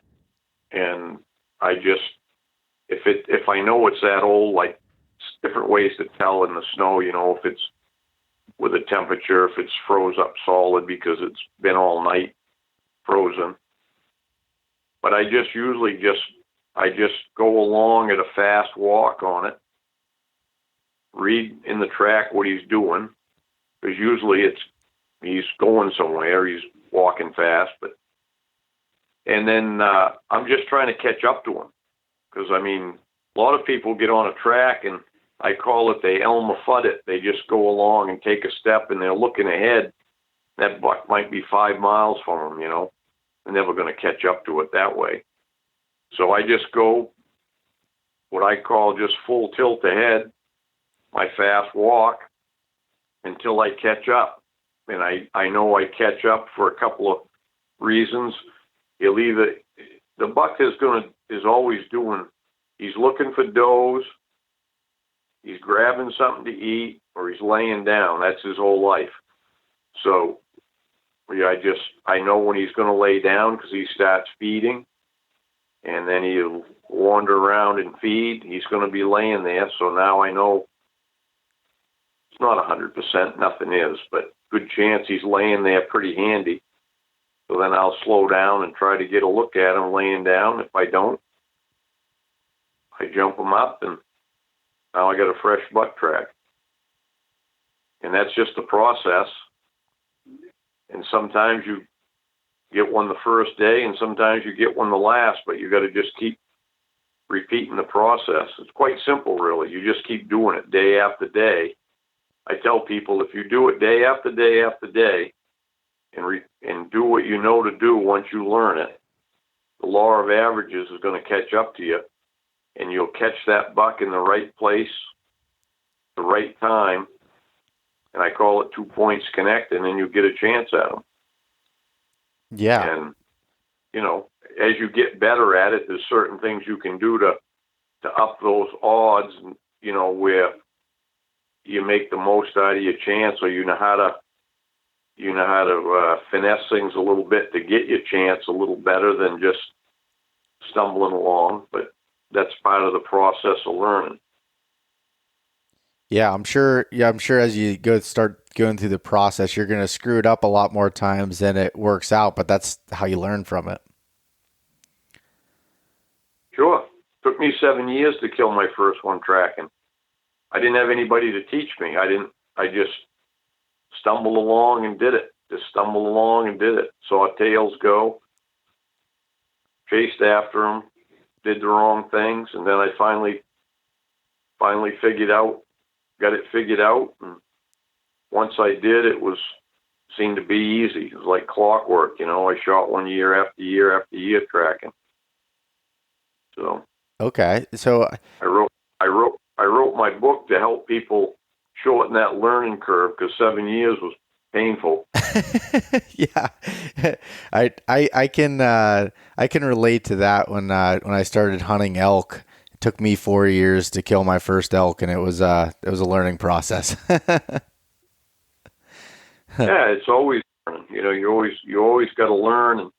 Speaker 3: And I just, if I know it's that old, like, different ways to tell in the snow, you know, if it's with a temperature, if it's froze up solid because it's been all night frozen. But I just usually go along at a fast walk on it, read in the track what he's doing, because usually he's going somewhere, he's walking fast, and then I'm just trying to catch up to him, because I mean, a lot of people get on a track and I call it they Elmer Fudd it. They just go along and take a step and they're looking ahead. That buck might be 5 miles from them, you know. They're never going to catch up to it that way. So I just go what I call just full tilt ahead, my fast walk, until I catch up. And I know I catch up for a couple of reasons. The buck is always doing, he's looking for does, he's grabbing something to eat, or he's laying down. That's his whole life. So yeah, I know when he's going to lay down because he starts feeding, and then he'll wander around and feed. He's going to be laying there. So now I know it's not 100%, nothing is, but good chance he's laying there pretty handy. So then I'll slow down and try to get a look at him laying down. If I don't, I jump him up and Now I got a fresh buck track. And that's just the process. And sometimes you get one the first day, and sometimes you get one the last, but you got to just keep repeating the process. It's quite simple, really. You just keep doing it day after day. I tell people, if you do it day after day after day, and do what you know to do once you learn it, the law of averages is going to catch up to you, and you'll catch that buck in the right place, the right time, and I call it 2 points connect, and then you get a chance at them.
Speaker 2: Yeah.
Speaker 3: And, you know, as you get better at it, there's certain things you can do to up those odds, you know, where you make the most out of your chance, or you know how to finesse things a little bit to get your chance a little better than just stumbling along. But that's part of the process of learning.
Speaker 2: Yeah, I'm sure. Yeah, I'm sure as you start going through the process, you're going to screw it up a lot more times than it works out. But that's how you learn from it.
Speaker 3: Sure. Took me 7 years to kill my first one tracking. I didn't have anybody to teach me. I just stumbled along and did it. Saw tails go, chased after them, did the wrong things, and then I finally got it figured out. And once I did, seemed to be easy. It was like clockwork, you know. I shot one year after year after year tracking. So
Speaker 2: okay, so
Speaker 3: I wrote my book to help people shorten that learning curve, because 7 years was painful.
Speaker 2: Yeah, I can relate to that. When I started hunting elk, it took me 4 years to kill my first elk, and it was a learning process.
Speaker 3: Yeah, it's always learning. You know, you always got to learn.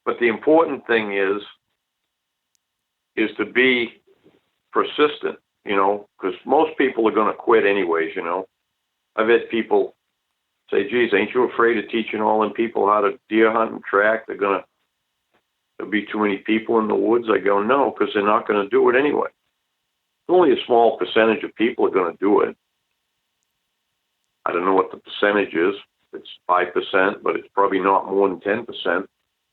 Speaker 3: But the important thing is to be persistent. You know, because most people are going to quit anyways. You know, I've had people say, "Geez, ain't you afraid of teaching all them people how to deer hunt and track? There'll be too many people in the woods." I go, "No, because they're not going to do it anyway. Only a small percentage of people are going to do it. I don't know what the percentage is. It's 5%, but it's probably not more than 10%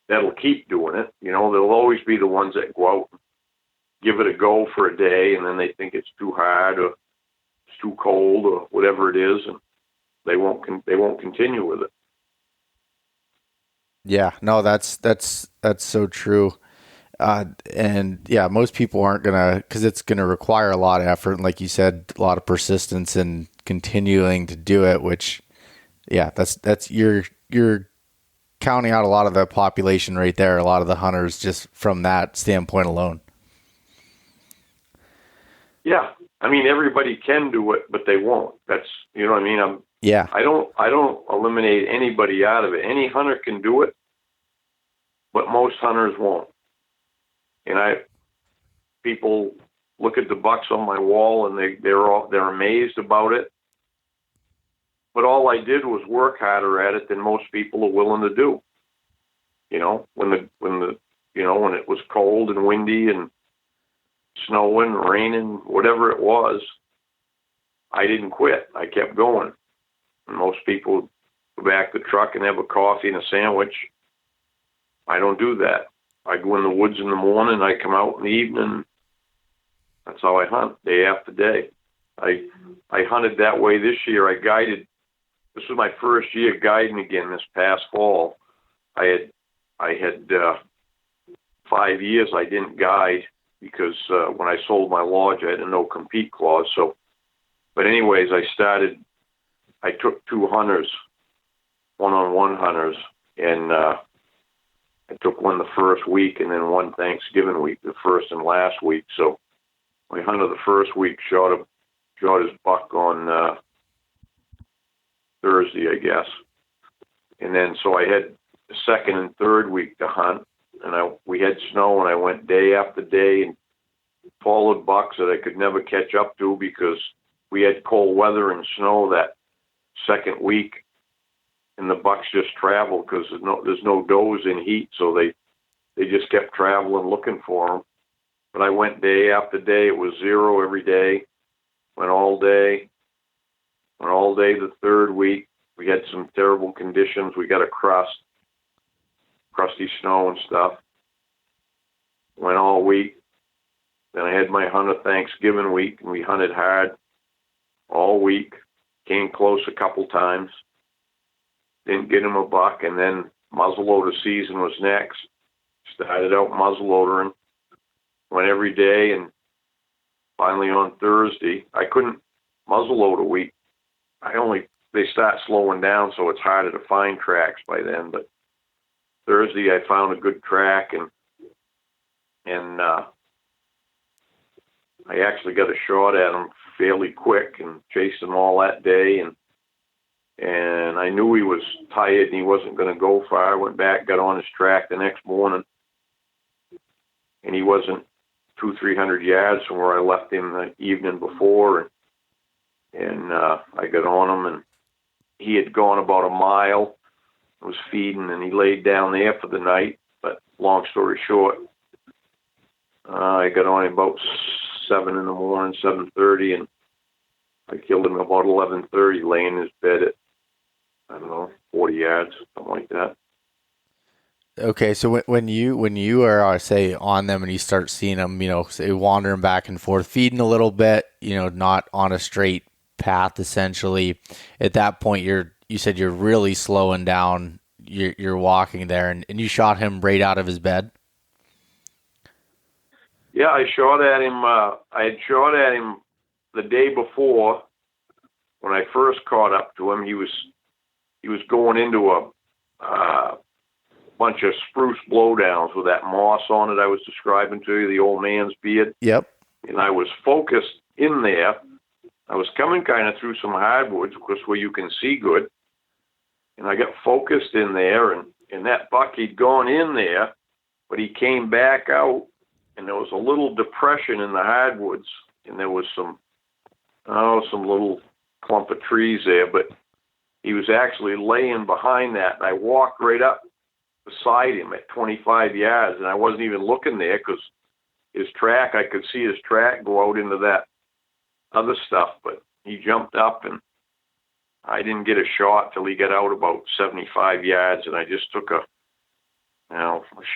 Speaker 3: that'll keep doing it. You know, there'll always be the ones that go out and give it a go for a day, and then they think it's too hard or it's too cold or whatever it is, and they won't continue with it."
Speaker 2: Yeah, no, that's so true. And yeah, most people aren't because it's gonna require a lot of effort, and like you said, a lot of persistence and continuing to do it. Which, yeah, that's you're counting out a lot of the population right there. A lot of the hunters just from that standpoint alone.
Speaker 3: Yeah, I mean, everybody can do it, but they won't. That's, you know what I mean?
Speaker 2: Yeah.
Speaker 3: I don't eliminate anybody out of it. Any hunter can do it, but most hunters won't. And people look at the bucks on my wall, and they're amazed about it. But all I did was work harder at it than most people are willing to do. You know, when it was cold and windy and snowing, raining, whatever it was, I didn't quit. I kept going. And most people go back to the truck and have a coffee and a sandwich. I don't do that. I go in the woods in the morning, I come out in the evening. That's how I hunt, day after day. I hunted that way this year. I guided. This was my first year guiding again this past fall. I had 5 years I didn't guide, because when I sold my lodge, I had a no-compete clause. So, but anyways, I took 2 hunters, one-on-one hunters, and I took one the first week and then one Thanksgiving week, the first and last week. So my hunter the first week shot his buck on Thursday, I guess. And then so I had the second and third week to hunt, and we had snow, and I went day after day and followed bucks that I could never catch up to, because we had cold weather and snow that second week, and the bucks just traveled because there's no does in heat, so they just kept traveling looking for them. But I went day after day. It was 0 every day, Went all day. Went all day the third week. We had some terrible conditions. We got a crusty snow and stuff. Went all week. Then I had my hunt of Thanksgiving week, and we hunted hard all week. Came close a couple times. Didn't get him a buck, and then muzzleloader season was next. Started out muzzleloadering. Went every day, and finally on Thursday, I couldn't muzzleload a week. They start slowing down, so it's harder to find tracks by then. But Thursday, I found a good track, and I actually got a shot at him fairly quick and chased him all that day. And I knew he was tired and he wasn't going to go far. I went back, got on his track the next morning, and he wasn't 200-300 yards from where I left him the evening before. And I got on him, and he had gone about a mile, was feeding, and he laid down there for the night. But long story short, I got on him about 7 in the morning, 7:30, and I killed him about 11:30, laying in his bed at, I don't know, 40 yards, something like that.
Speaker 4: Okay, so when you are say on them and you start seeing them, say wandering back and forth, feeding a little bit, not on a straight path essentially. At that point, you said you're really slowing down. You're walking there, and you shot him right out of his bed.
Speaker 3: Yeah, I shot at him. I had shot at him the day before when I first caught up to him. He was going into a bunch of spruce blowdowns with that moss on it I was describing to you, the old man's beard.
Speaker 4: Yep.
Speaker 3: And I was focused in there. I was coming kind of through some hardwoods, of course, where you can see good. And I got focused in there, and that buck, he'd gone in there, but he came back out, and there was a little depression in the hardwoods, and there was some little clump of trees there, but he was actually laying behind that. And I walked right up beside him at 25 yards, and I wasn't even looking there because I could see his track go out into that other stuff, but he jumped up, and I didn't get a shot till he got out about 75 yards, and I just took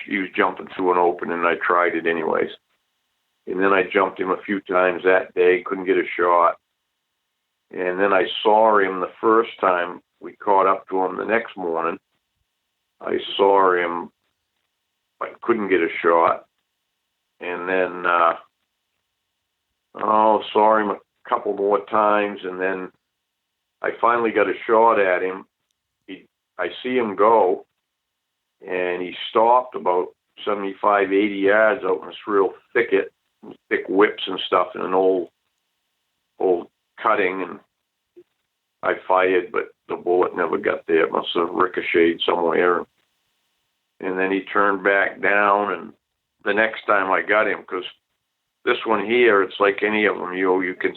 Speaker 3: he was jumping through an opening, and I tried it anyways. And then I jumped him a few times that day, couldn't get a shot. And then I saw him the first time we caught up to him the next morning. I saw him, but couldn't get a shot. And then saw him a couple more times, and then I finally got a shot at him. I see him go, and he stopped about 75, 80 yards out in this real thicket, thick whips and stuff in an old cutting, and I fired, but the bullet never got there. It must have ricocheted somewhere. And then he turned back down, and the next time I got him, because this one here, it's like any of them, you can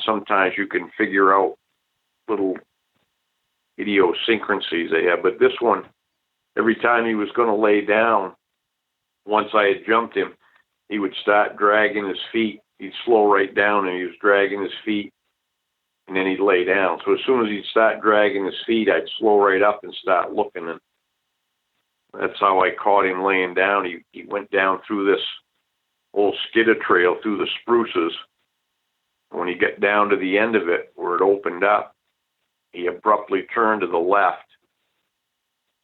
Speaker 3: figure out little idiosyncrasies they have, but this one, every time he was going to lay down, once I had jumped him, he would start dragging his feet. He'd slow right down, and he was dragging his feet, and then he'd lay down. So as soon as he'd start dragging his feet, I'd slow right up and start looking, and that's how I caught him laying down. He went down through this old skidder trail through the spruces. When he got down to the end of it, where it opened up, he abruptly turned to the left.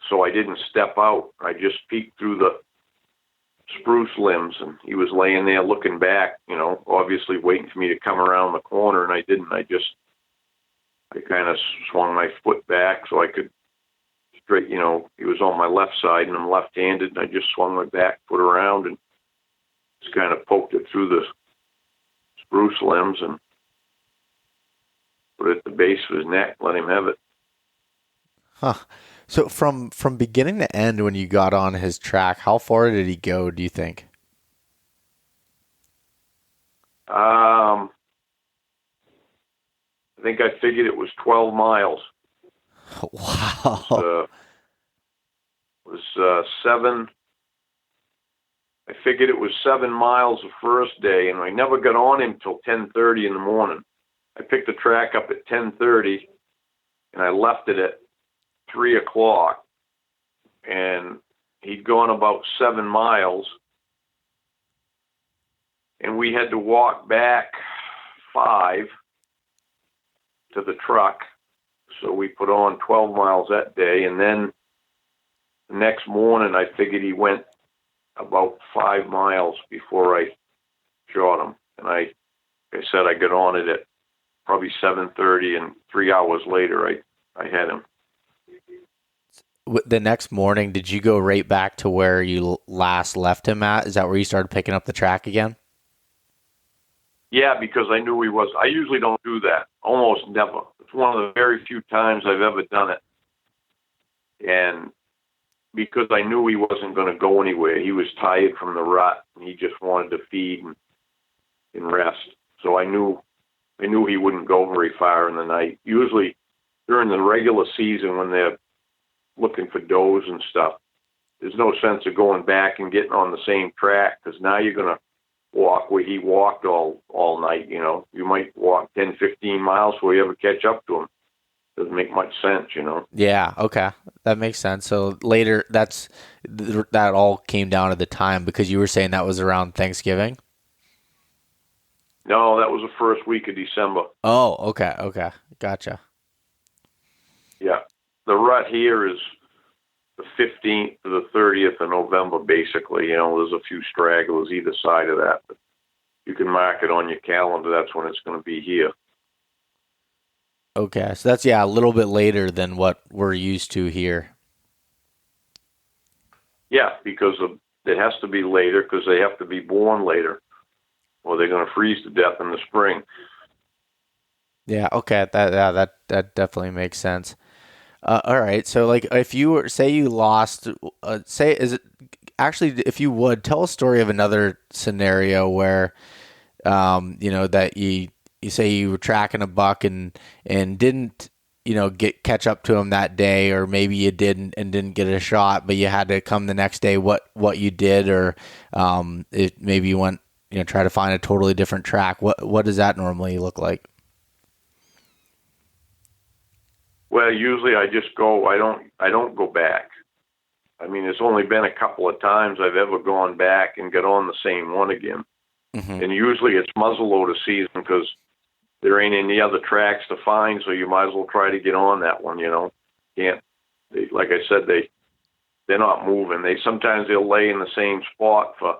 Speaker 3: So I didn't step out. I just peeked through the spruce limbs, and he was laying there looking back, obviously waiting for me to come around the corner, and I didn't. I kind of swung my foot back so I could straight, he was on my left side, and I'm left-handed, and I just swung my back foot around and just kind of poked it through the spruce limbs and put it at the base of his neck, let him have it.
Speaker 4: Huh. So from beginning to end, when you got on his track, how far did he go, do you think?
Speaker 3: I think I figured it was 12 miles.
Speaker 4: Wow.
Speaker 3: It was 7. I figured it was 7 miles the first day, and I never got on him till 10:30 in the morning. I picked the track up at 10:30, and I left it at 3:00, and he'd gone about 7 miles, and we had to walk back 5 to the truck. So we put on 12 miles that day, and then the next morning I figured he went about 5 miles before I shot him. And I said I got on it at probably 7:30, and 3 hours later I had him.
Speaker 4: The next morning, did you go right back to where you last left him at? Is that where you started picking up the track again?
Speaker 3: Yeah, because I knew he was. I usually don't do that. Almost never. It's one of the very few times I've ever done it. And because I knew he wasn't going to go anywhere. He was tired from the rut, and he just wanted to feed and rest. So I knew he wouldn't go very far in the night. Usually during the regular season when they're looking for does and stuff, there's no sense of going back and getting on the same track, because now you're going to walk where he walked all night. You know, you might walk 10, 15 miles before you ever catch up to him. Doesn't make much sense, you know.
Speaker 4: Yeah, okay, that makes sense. So later, that all came down to the time, because you were saying that was around Thanksgiving.
Speaker 3: No, that was the first week of December.
Speaker 4: Oh, okay, gotcha.
Speaker 3: Yeah, the rut here is the 15th to the 30th of November, basically. You know, there's a few stragglers either side of that, but you can mark it on your calendar. That's when it's going to be here.
Speaker 4: Okay, so that's, a little bit later than what we're used to here.
Speaker 3: Yeah, because it has to be later, because they have to be born later, or they're going to freeze to death in the spring.
Speaker 4: Yeah, okay, that definitely makes sense. All right, so like if you were, say you lost, if you would, tell a story of another scenario where, that you say you were tracking a buck and didn't, catch up to him that day, or maybe you didn't and didn't get a shot, but you had to come the next day, what you did, or maybe you went, try to find a totally different track. What does that normally look like?
Speaker 3: Well, usually I just go. I don't go back. I mean, it's only been a couple of times I've ever gone back and got on the same one again. Mm-hmm. And usually it's muzzleloader season, because there ain't any other tracks to find, so you might as well try to get on that one. Like I said, they're not moving. Sometimes they'll lay in the same spot for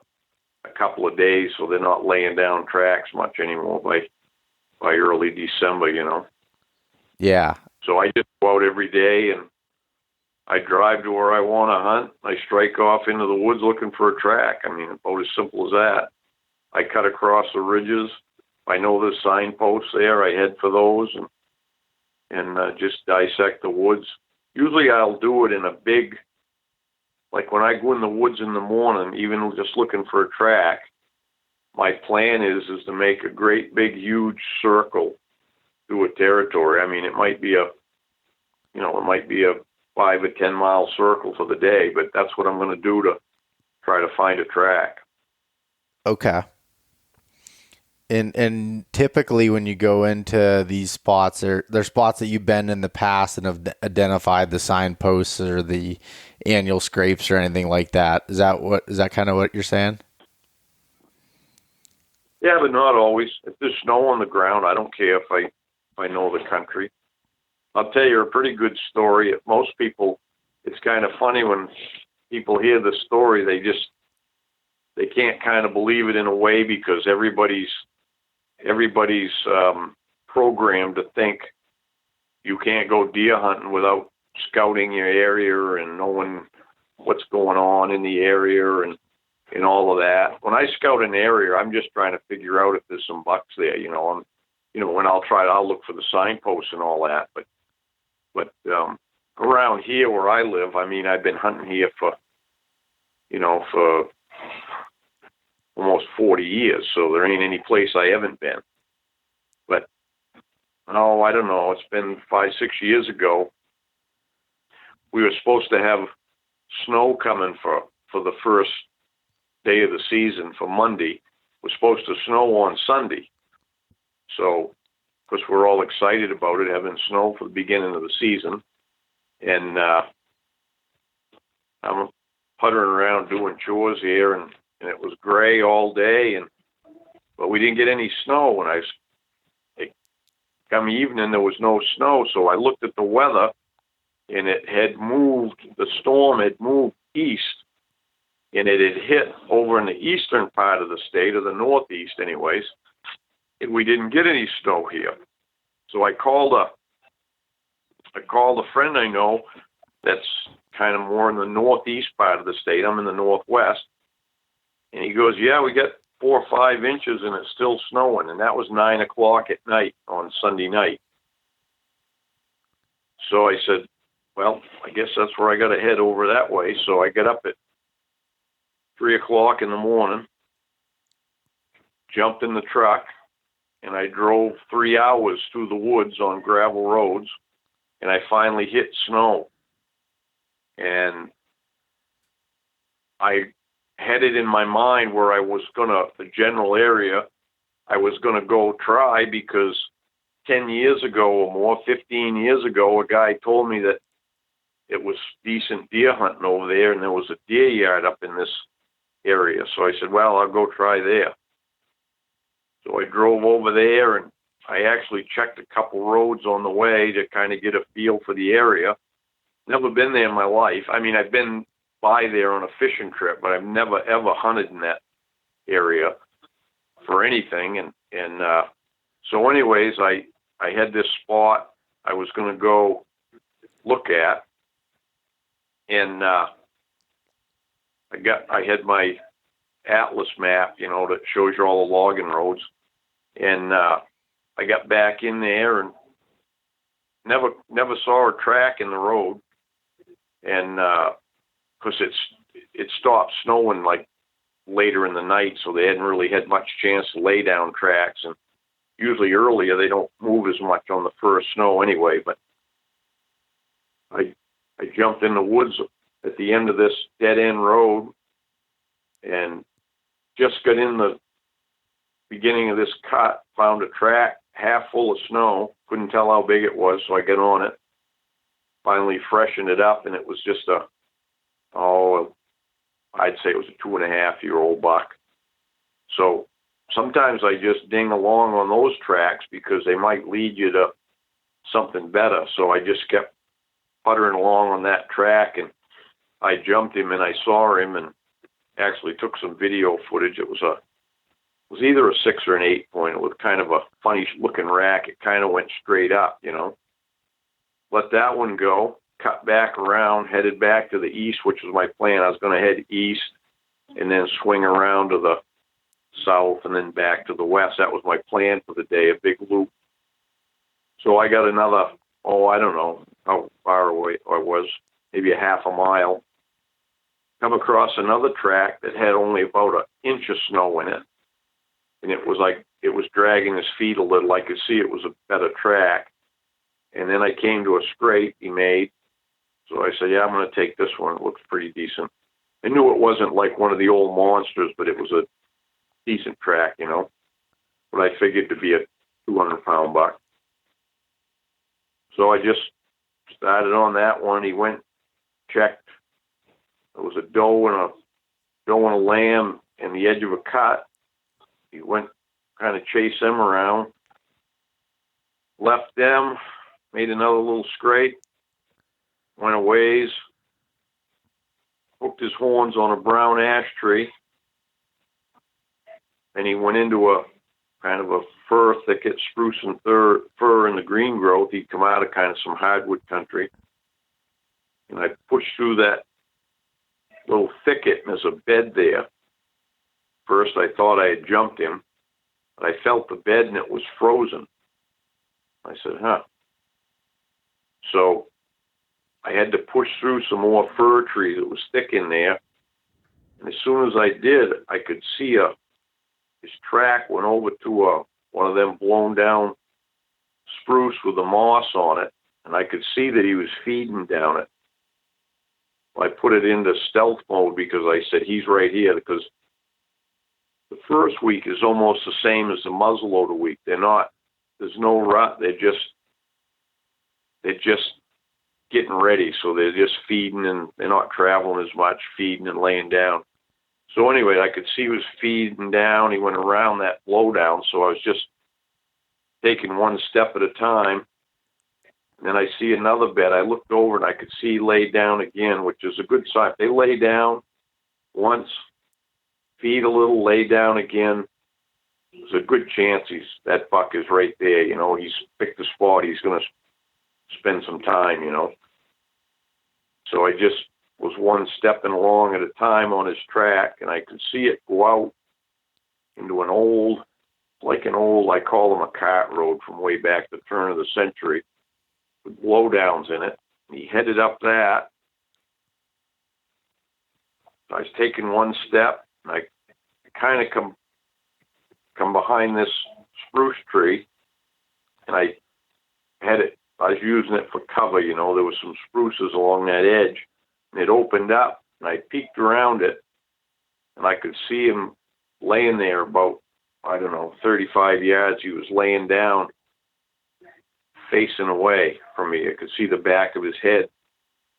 Speaker 3: a couple of days, so they're not laying down tracks much anymore by early December.
Speaker 4: Yeah.
Speaker 3: So I just go out every day and I drive to where I want to hunt. I strike off into the woods looking for a track. I mean, about as simple as that. I cut across the ridges. If I know there's signposts there, I head for those and just dissect the woods. Usually I'll do it in a big, like when I go in the woods in the morning, even just looking for a track, my plan is to make a great big huge circle through a territory. I mean, it might be a 5 or 10 mile circle for the day, but that's what I'm going to do to try to find a track.
Speaker 4: Okay. And typically when you go into these spots, they're spots that you've been in the past and have identified the signposts or the annual scrapes or anything like that. Is that kind of what you're saying?
Speaker 3: Yeah, but not always. If there's snow on the ground, I don't care if I know the country. I'll tell you a pretty good story. Most people, it's kind of funny when people hear the story, they can't kind of believe it in a way, because everybody's programmed to think you can't go deer hunting without scouting your area and knowing what's going on in the area and all of that. When I scout an area, I'm just trying to figure out if there's some bucks there. When I'll look for the signposts and all that. But around here where I live, I mean, I've been hunting here for almost 40 years, so there ain't any place I haven't been. But, I don't know, it's been 5-6 years ago. We were supposed to have snow coming for the first day of the season, for Monday. It was supposed to snow on Sunday. So because we're all excited about it, having snow for the beginning of the season. And I'm puttering around doing chores here, and it was gray all day, but we didn't get any snow. And come evening, there was no snow, so I looked at the weather, and it had moved, the storm had moved east, and it had hit over in the eastern part of the state, or the northeast anyways, and we didn't get any snow here. So I called a friend I know that's kind of more in the northeast part of the state. I'm in the northwest. And he goes, yeah, we got 4 or 5 inches and it's still snowing. And that was 9 o'clock at night on Sunday night. So I said, well, I guess that's where I got to head over that way. So I got up at 3 o'clock in the morning, jumped in the truck, and I drove 3 hours through the woods on gravel roads, and I finally hit snow. And I had it in my mind where I was the general area, I was going to go try, because 10 years ago or more, 15 years ago, a guy told me that it was decent deer hunting over there, and there was a deer yard up in this area. So I said, well, I'll go try there. So I drove over there, and I actually checked a couple roads on the way to kind of get a feel for the area. Never been there in my life. I mean, I've been by there on a fishing trip, but I've never, ever hunted in that area for anything. And so anyways, I had this spot I was going to go look at, and I had my atlas map, that shows you all the logging roads. And I got back in there and never saw a track in the road. And because it stopped snowing like later in the night, so they hadn't really had much chance to lay down tracks. And usually earlier they don't move as much on the first snow anyway. But I jumped in the woods at the end of this dead end road and just got in the beginning of this cut, found a track half full of snow, couldn't tell how big it was, so I got on it, finally freshened it up, and it was just I'd say it was a 2.5-year-old buck. So sometimes I just ding along on those tracks because they might lead you to something better. So I just kept puttering along on that track, and I jumped him, and I saw him, and actually took some video footage. It was either a 6 or an 8 point. It was kind of a funny looking rack. It kind of went straight up, Let that one go, cut back around, headed back to the east, which was my plan. I was going to head east and then swing around to the south and then back to the west. That was my plan for the day, a big loop. So I got another, I don't know how far away I was, maybe a half a mile. Come across another track that had only about 1 inch of snow in it. And it was like it was dragging his feet a little. I could see it was a better track. And then I came to a scrape he made. So I said, yeah, I'm going to take this one. It looks pretty decent. I knew it wasn't like one of the old monsters, but it was a decent track, But I figured to be a 200-pound buck. So I just started on that one. He went, checked. There was a doe and a lamb in the edge of a cut. He went, kind of chased them around, left them, made another little scrape, went a ways, hooked his horns on a brown ash tree, and he went into a kind of a fir thicket, spruce and fir in the green growth. He'd come out of kind of some hardwood country, and I pushed through that little thicket, and there's a bed there. First, I thought I had jumped him, but I felt the bed, and it was frozen. I said, huh. So I had to push through some more fir trees. It was thick in there. And as soon as I did, I could see his track went over to one of them blown down spruce with the moss on it, and I could see that he was feeding down it. I put it into stealth mode because I said, he's right here, because the first week is almost the same as the muzzleloader week. They're not there's no rut. They're just getting ready, so they're just feeding, and they're not traveling as much, feeding and laying down. So anyway, I could see he was feeding down. He went around that blowdown, so I was just taking one step at a time. And then I see another bed. I looked over and I could see he lay down again, which is a good sign. If they lay down once, feed a little, lay down again, there's a good chance that buck is right there. You know, he's picked a spot. He's going to spend some time, you know. So I just was one stepping along at a time on his track, and I could see it go out into an old, I call them a cart road from way back the turn of the century, with blowdowns in it. He headed up that. I was taking one step, and I kind of come behind this spruce tree, and I was using it for cover, you know. There was some spruces along that edge, and it opened up, and I peeked around it, and I could see him laying there about, 35 yards. He was laying down, facing away from me. I could see the back of his head.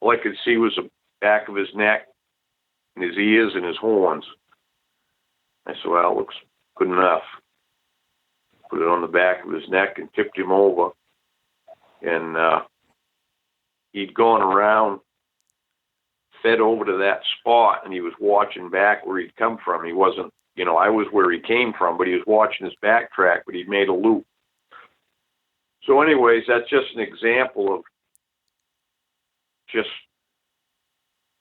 Speaker 3: All I could see was the back of his neck, and his ears and his horns. I said, well, it looks good enough. Put it on the back of his neck and tipped him over. And he'd gone around, fed over to that spot, and he was watching back where he'd come from. He wasn't, I was where he came from, but he was watching his backtrack, but he'd made a loop. So anyways, that's just an example of just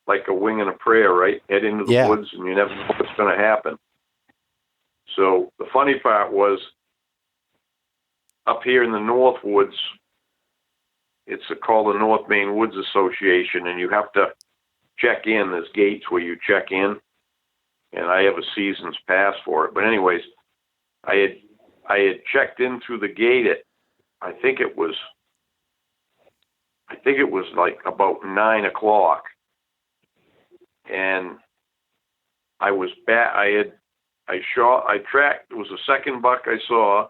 Speaker 3: like a wing and a prayer, right? Head into the woods, and you never know what's going to happen. So the funny part was, up here in the North Woods, it's called the North Maine Woods Association, and you have to check in. There's gates where you check in, and I have a season's pass for it. But anyways, I had checked in through the gate at, I think it was like about 9 o'clock, and I was back. I tracked. It was the second buck I saw.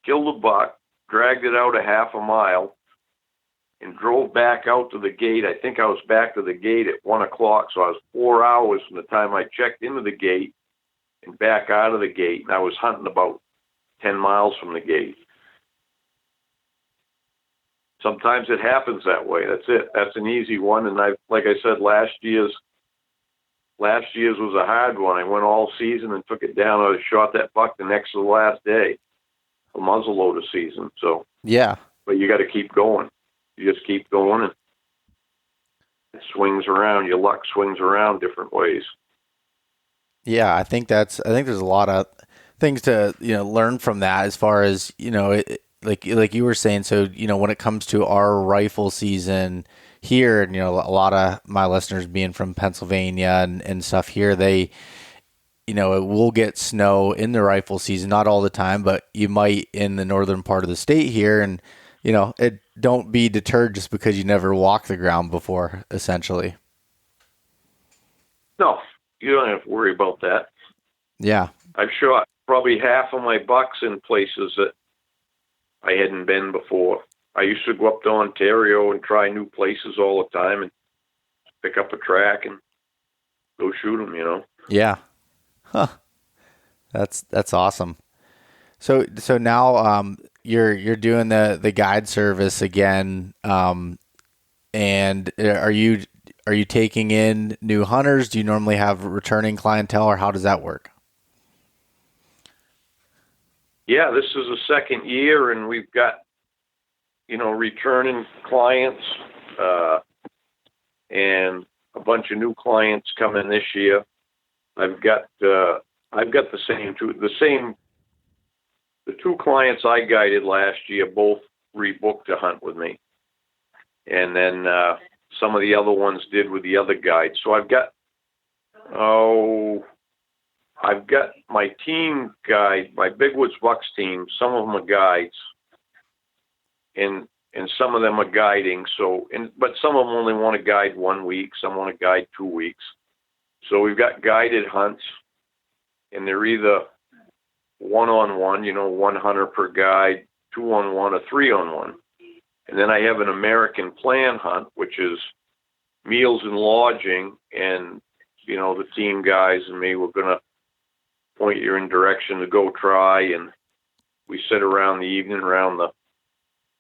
Speaker 3: Killed the buck, dragged it out a half a mile, and drove back out to the gate. I think I was back to the gate at 1 o'clock, so I was 4 hours from the time I checked into the gate and back out of the gate, and I was hunting about 10 miles from the gate. Sometimes it happens that way. That's it. That's an easy one, and like I said, last year's was a hard one. I went all season and took it down. I shot that buck the next to the last day, a muzzleloader season. So
Speaker 4: yeah,
Speaker 3: but you got to keep going. You just keep going, and it swings around. Your luck swings around different ways.
Speaker 4: Yeah, I think there's a lot of things to learn from that, as far as like you were saying. So when it comes to our rifle season here, and a lot of my listeners being from Pennsylvania and stuff here, they it will get snow in the rifle season, not all the time, but you might in the northern part of the state here, and it don't be deterred just because you never walked the ground before, essentially.
Speaker 3: No, you don't have to worry about that.
Speaker 4: Yeah.
Speaker 3: I've shot probably half of my bucks in places that I hadn't been before. I used to go up to Ontario and try new places all the time and pick up a track and go shoot them,
Speaker 4: Yeah. Huh. That's awesome. So now you're doing the guide service again, and are you taking in new hunters? Do you normally have returning clientele, or how does that work?
Speaker 3: Yeah, this is the second year, and we've got returning clients and a bunch of new clients coming this year. I've got the same. The two clients I guided last year both rebooked to hunt with me. And then some of the other ones did with the other guides. So I've got my team guide, my Big Woods Bucks team. Some of them are guides, and some of them are guiding. But some of them only want to guide 1 week. Some want to guide 2 weeks. So we've got guided hunts, and they're either one-on-one, one hunter per guide, 2-on-1 or 3-on-1. And then I have an American plan hunt, which is meals and lodging, and the team guys and me, we're going to point you in direction to go try, and we sit around the evening around the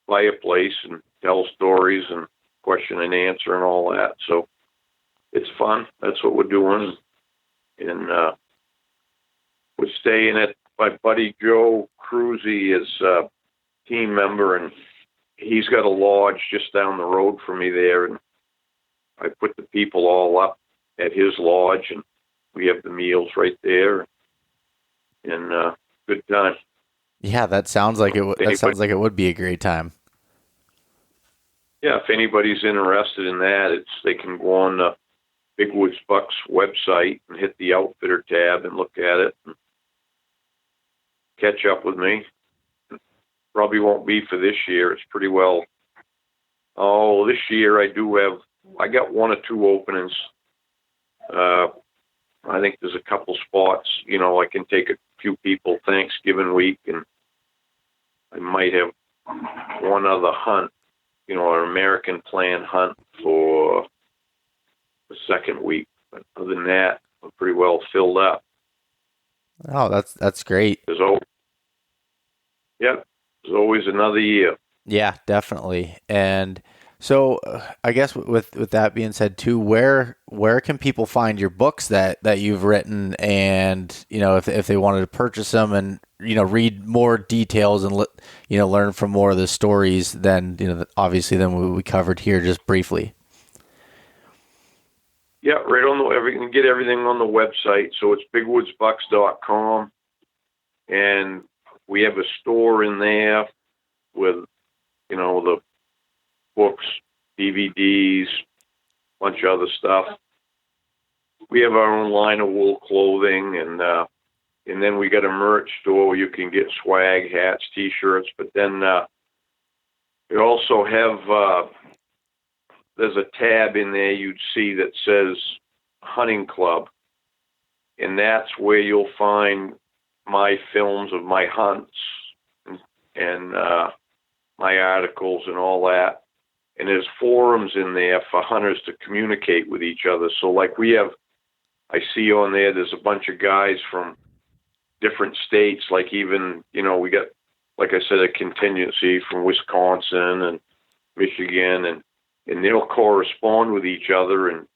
Speaker 3: fireplace and tell stories and question and answer and all that. So it's fun. That's what we're doing. And we're staying at my buddy Joe Cruzy is a team member, and he's got a lodge just down the road from me there, and I put the people all up at his lodge, and we have the meals right there, and good time.
Speaker 4: Yeah, that sounds like that sounds like it would be a great time.
Speaker 3: Yeah, if anybody's interested in that, they can go on the Big Woods Bucks website and hit the Outfitter tab and look at it and catch up with me. Probably won't be for this year. It's pretty well. Oh, this year I got 1 or 2 openings. I think there's a couple spots, I can take a few people Thanksgiving week, and I might have one other hunt, an American plan hunt for the second week. But other than that, I'm pretty well filled up.
Speaker 4: Oh, that's great.
Speaker 3: There's always another year.
Speaker 4: Yeah, definitely. And so I guess with that being said too, where can people find your books that you've written, and if they wanted to purchase them and read more details and learn from more of the stories than obviously than we covered here just briefly.
Speaker 3: Yeah, right on you can get everything on the website. So it's bigwoodsbucks.com, and we have a store in there with the books, DVDs, bunch of other stuff. We have our own line of wool clothing, and then we got a merch store where you can get swag, hats, T-shirts. But then we also have there's a tab in there you'd see that says Hunting Club, and that's where you'll find my films of my hunts and my articles and all that. And there's forums in there for hunters to communicate with each other. So like I see on there's a bunch of guys from different states, like even, we got, like I said, a contingency from Wisconsin and Michigan, and they'll correspond with each other. And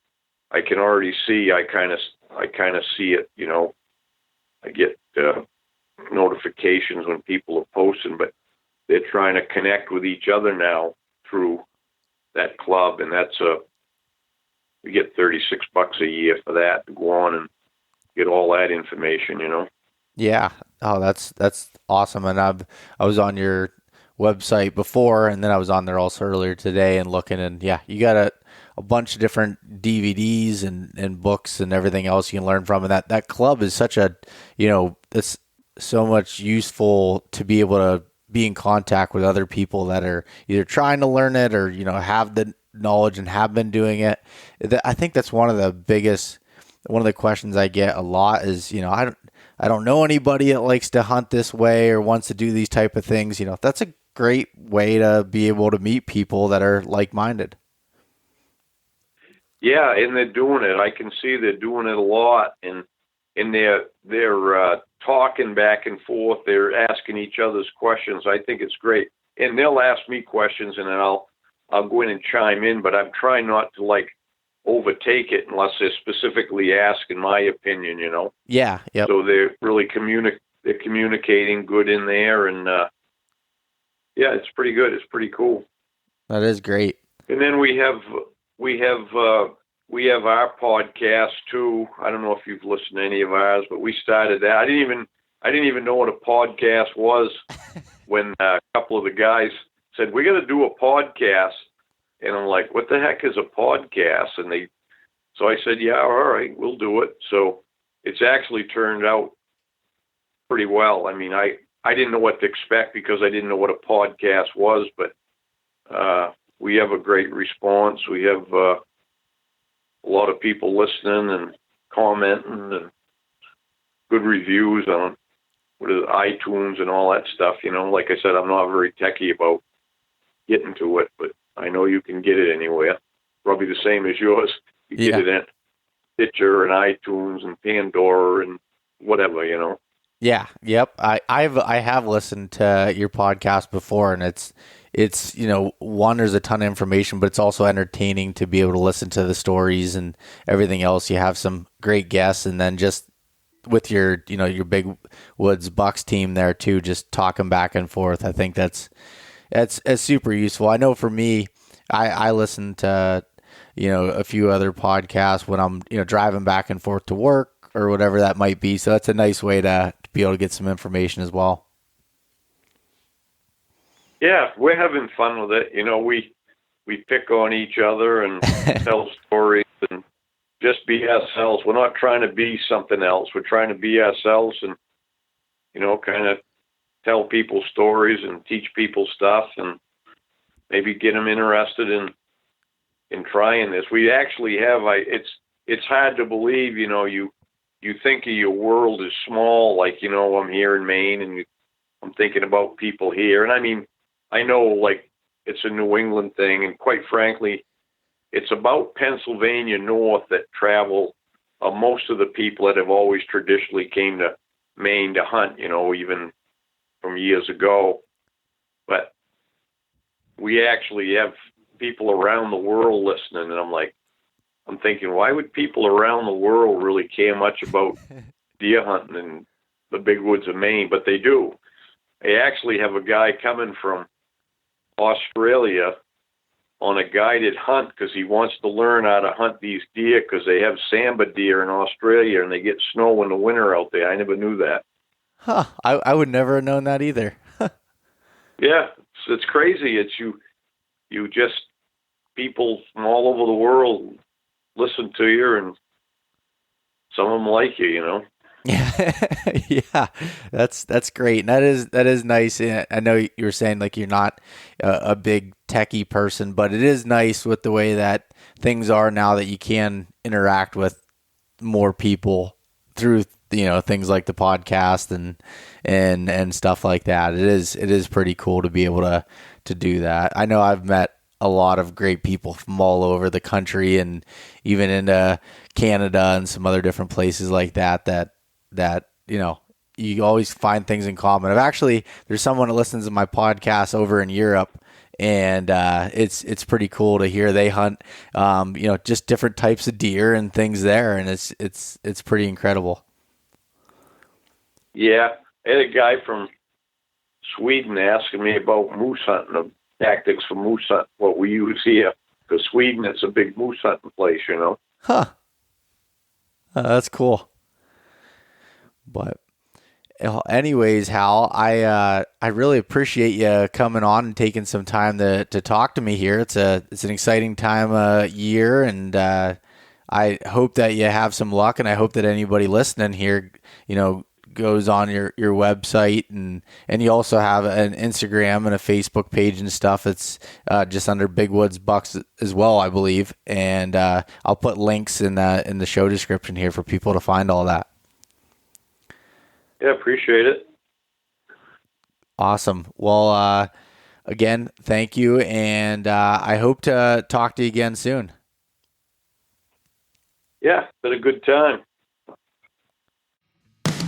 Speaker 3: I can already see, I kind of see it, I get notifications when people are posting, but they're trying to connect with each other now through that club, and we get $36 a year for that to go on and get all that information,
Speaker 4: Yeah. Oh, that's awesome. And I was on your website before, and then I was on there also earlier today and looking, and yeah, you got a bunch of different DVDs and books and everything else you can learn from. And that club is such a, it's so much useful to be able to be in contact with other people that are either trying to learn it or, have the knowledge and have been doing it. I think that's one of the questions I get a lot is, I don't know anybody that likes to hunt this way or wants to do these type of things. That's a great way to be able to meet people that are like-minded.
Speaker 3: Yeah, and they're doing it. I can see they're doing it a lot, and they're talking back and forth. They're asking each other's questions. I think it's great, and they'll ask me questions, and then I'll go in and chime in. But I'm trying not to overtake it unless they're specifically asking my opinion.
Speaker 4: Yeah. Yep.
Speaker 3: So they're really they're communicating good in there, and yeah, it's pretty good. It's pretty cool.
Speaker 4: That is great.
Speaker 3: And then we have our podcast too. I don't know if you've listened to any of ours, but we started that. I didn't even know what a podcast was when a couple of the guys said, "We got to do a podcast." And I'm like, "What the heck is a podcast?" So I said, "Yeah, all right, we'll do it." So it's actually turned out pretty well. I mean, I didn't know what to expect because I didn't know what a podcast was, but we have a great response. We have a lot of people listening and commenting and good reviews on iTunes and all that stuff. Like I said, I'm not very techie about getting to it, but I know you can get it anywhere. Probably the same as yours. You get it in Stitcher and iTunes and Pandora and whatever,
Speaker 4: Yeah. Yep. I have listened to your podcast before, and it's one, there's a ton of information, but it's also entertaining to be able to listen to the stories and everything else. You have some great guests, and then just with your Big Woods Bucks team there too, just talking back and forth. I think that's super useful. I know for me, I listen to, a few other podcasts when I'm, driving back and forth to work or whatever that might be. So that's a nice way to be able to get some information as well.
Speaker 3: Yeah, we're having fun with it. We pick on each other and tell stories and just be ourselves. We're not trying to be something else. We're trying to be ourselves and, kind of tell people stories and teach people stuff and maybe get them interested in trying this. We actually have, it's hard to believe, you think of your world as small, like, I'm here in Maine and I'm thinking about people here. And I mean, I know, like, it's a New England thing, and quite frankly, it's about Pennsylvania north that travel most of the people that have always traditionally came to Maine to hunt, even from years ago. But we actually have people around the world listening, and I'm thinking, why would people around the world really care much about deer hunting in the big woods of Maine? But they do. They actually have a guy coming from Australia on a guided hunt because he wants to learn how to hunt these deer because they have samba deer in Australia and they get snow in the winter out there. I never knew that.
Speaker 4: Huh. I would never have known that either.
Speaker 3: Yeah, it's crazy. It's you just, people from all over the world listen to you, and some of them like you,
Speaker 4: Yeah, that's great. And that is nice. I know you were saying like you're not a big techie person, but it is nice with the way that things are now that you can interact with more people through things like the podcast and stuff like that. It is pretty cool to be able to do that. I know I've met a lot of great people from all over the country and even into Canada and some other different places like that you always find things in common. There's someone that listens to my podcast over in Europe, and it's pretty cool to hear they hunt just different types of deer and things there, and it's pretty incredible.
Speaker 3: Yeah, I had a guy from Sweden asking me about moose hunting, the tactics for moose hunting, what we use here, because Sweden, it's a big moose hunting place,
Speaker 4: Huh. That's cool. But anyways, Hal, I really appreciate you coming on and taking some time to talk to me here. It's an exciting time of year, and I hope that you have some luck, and I hope that anybody listening here, goes on your website, and you also have an Instagram and a Facebook page and stuff. It's just under Big Woods Bucks as well, I believe, and I'll put links in the show description here for people to find all that.
Speaker 3: Yeah, appreciate it.
Speaker 4: Awesome. Well, again, thank you, and I hope to talk to you again soon.
Speaker 3: Yeah, been a good time.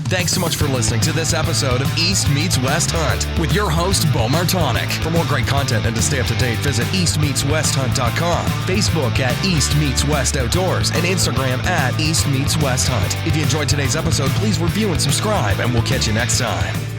Speaker 1: Thanks so much for listening to this episode of East Meets West Hunt with your host, Beau Martonik. For more great content and to stay up to date, visit eastmeetswesthunt.com, Facebook at East Meets West Outdoors, and Instagram at East Meets West Hunt. If you enjoyed today's episode, please review and subscribe, and we'll catch you next time.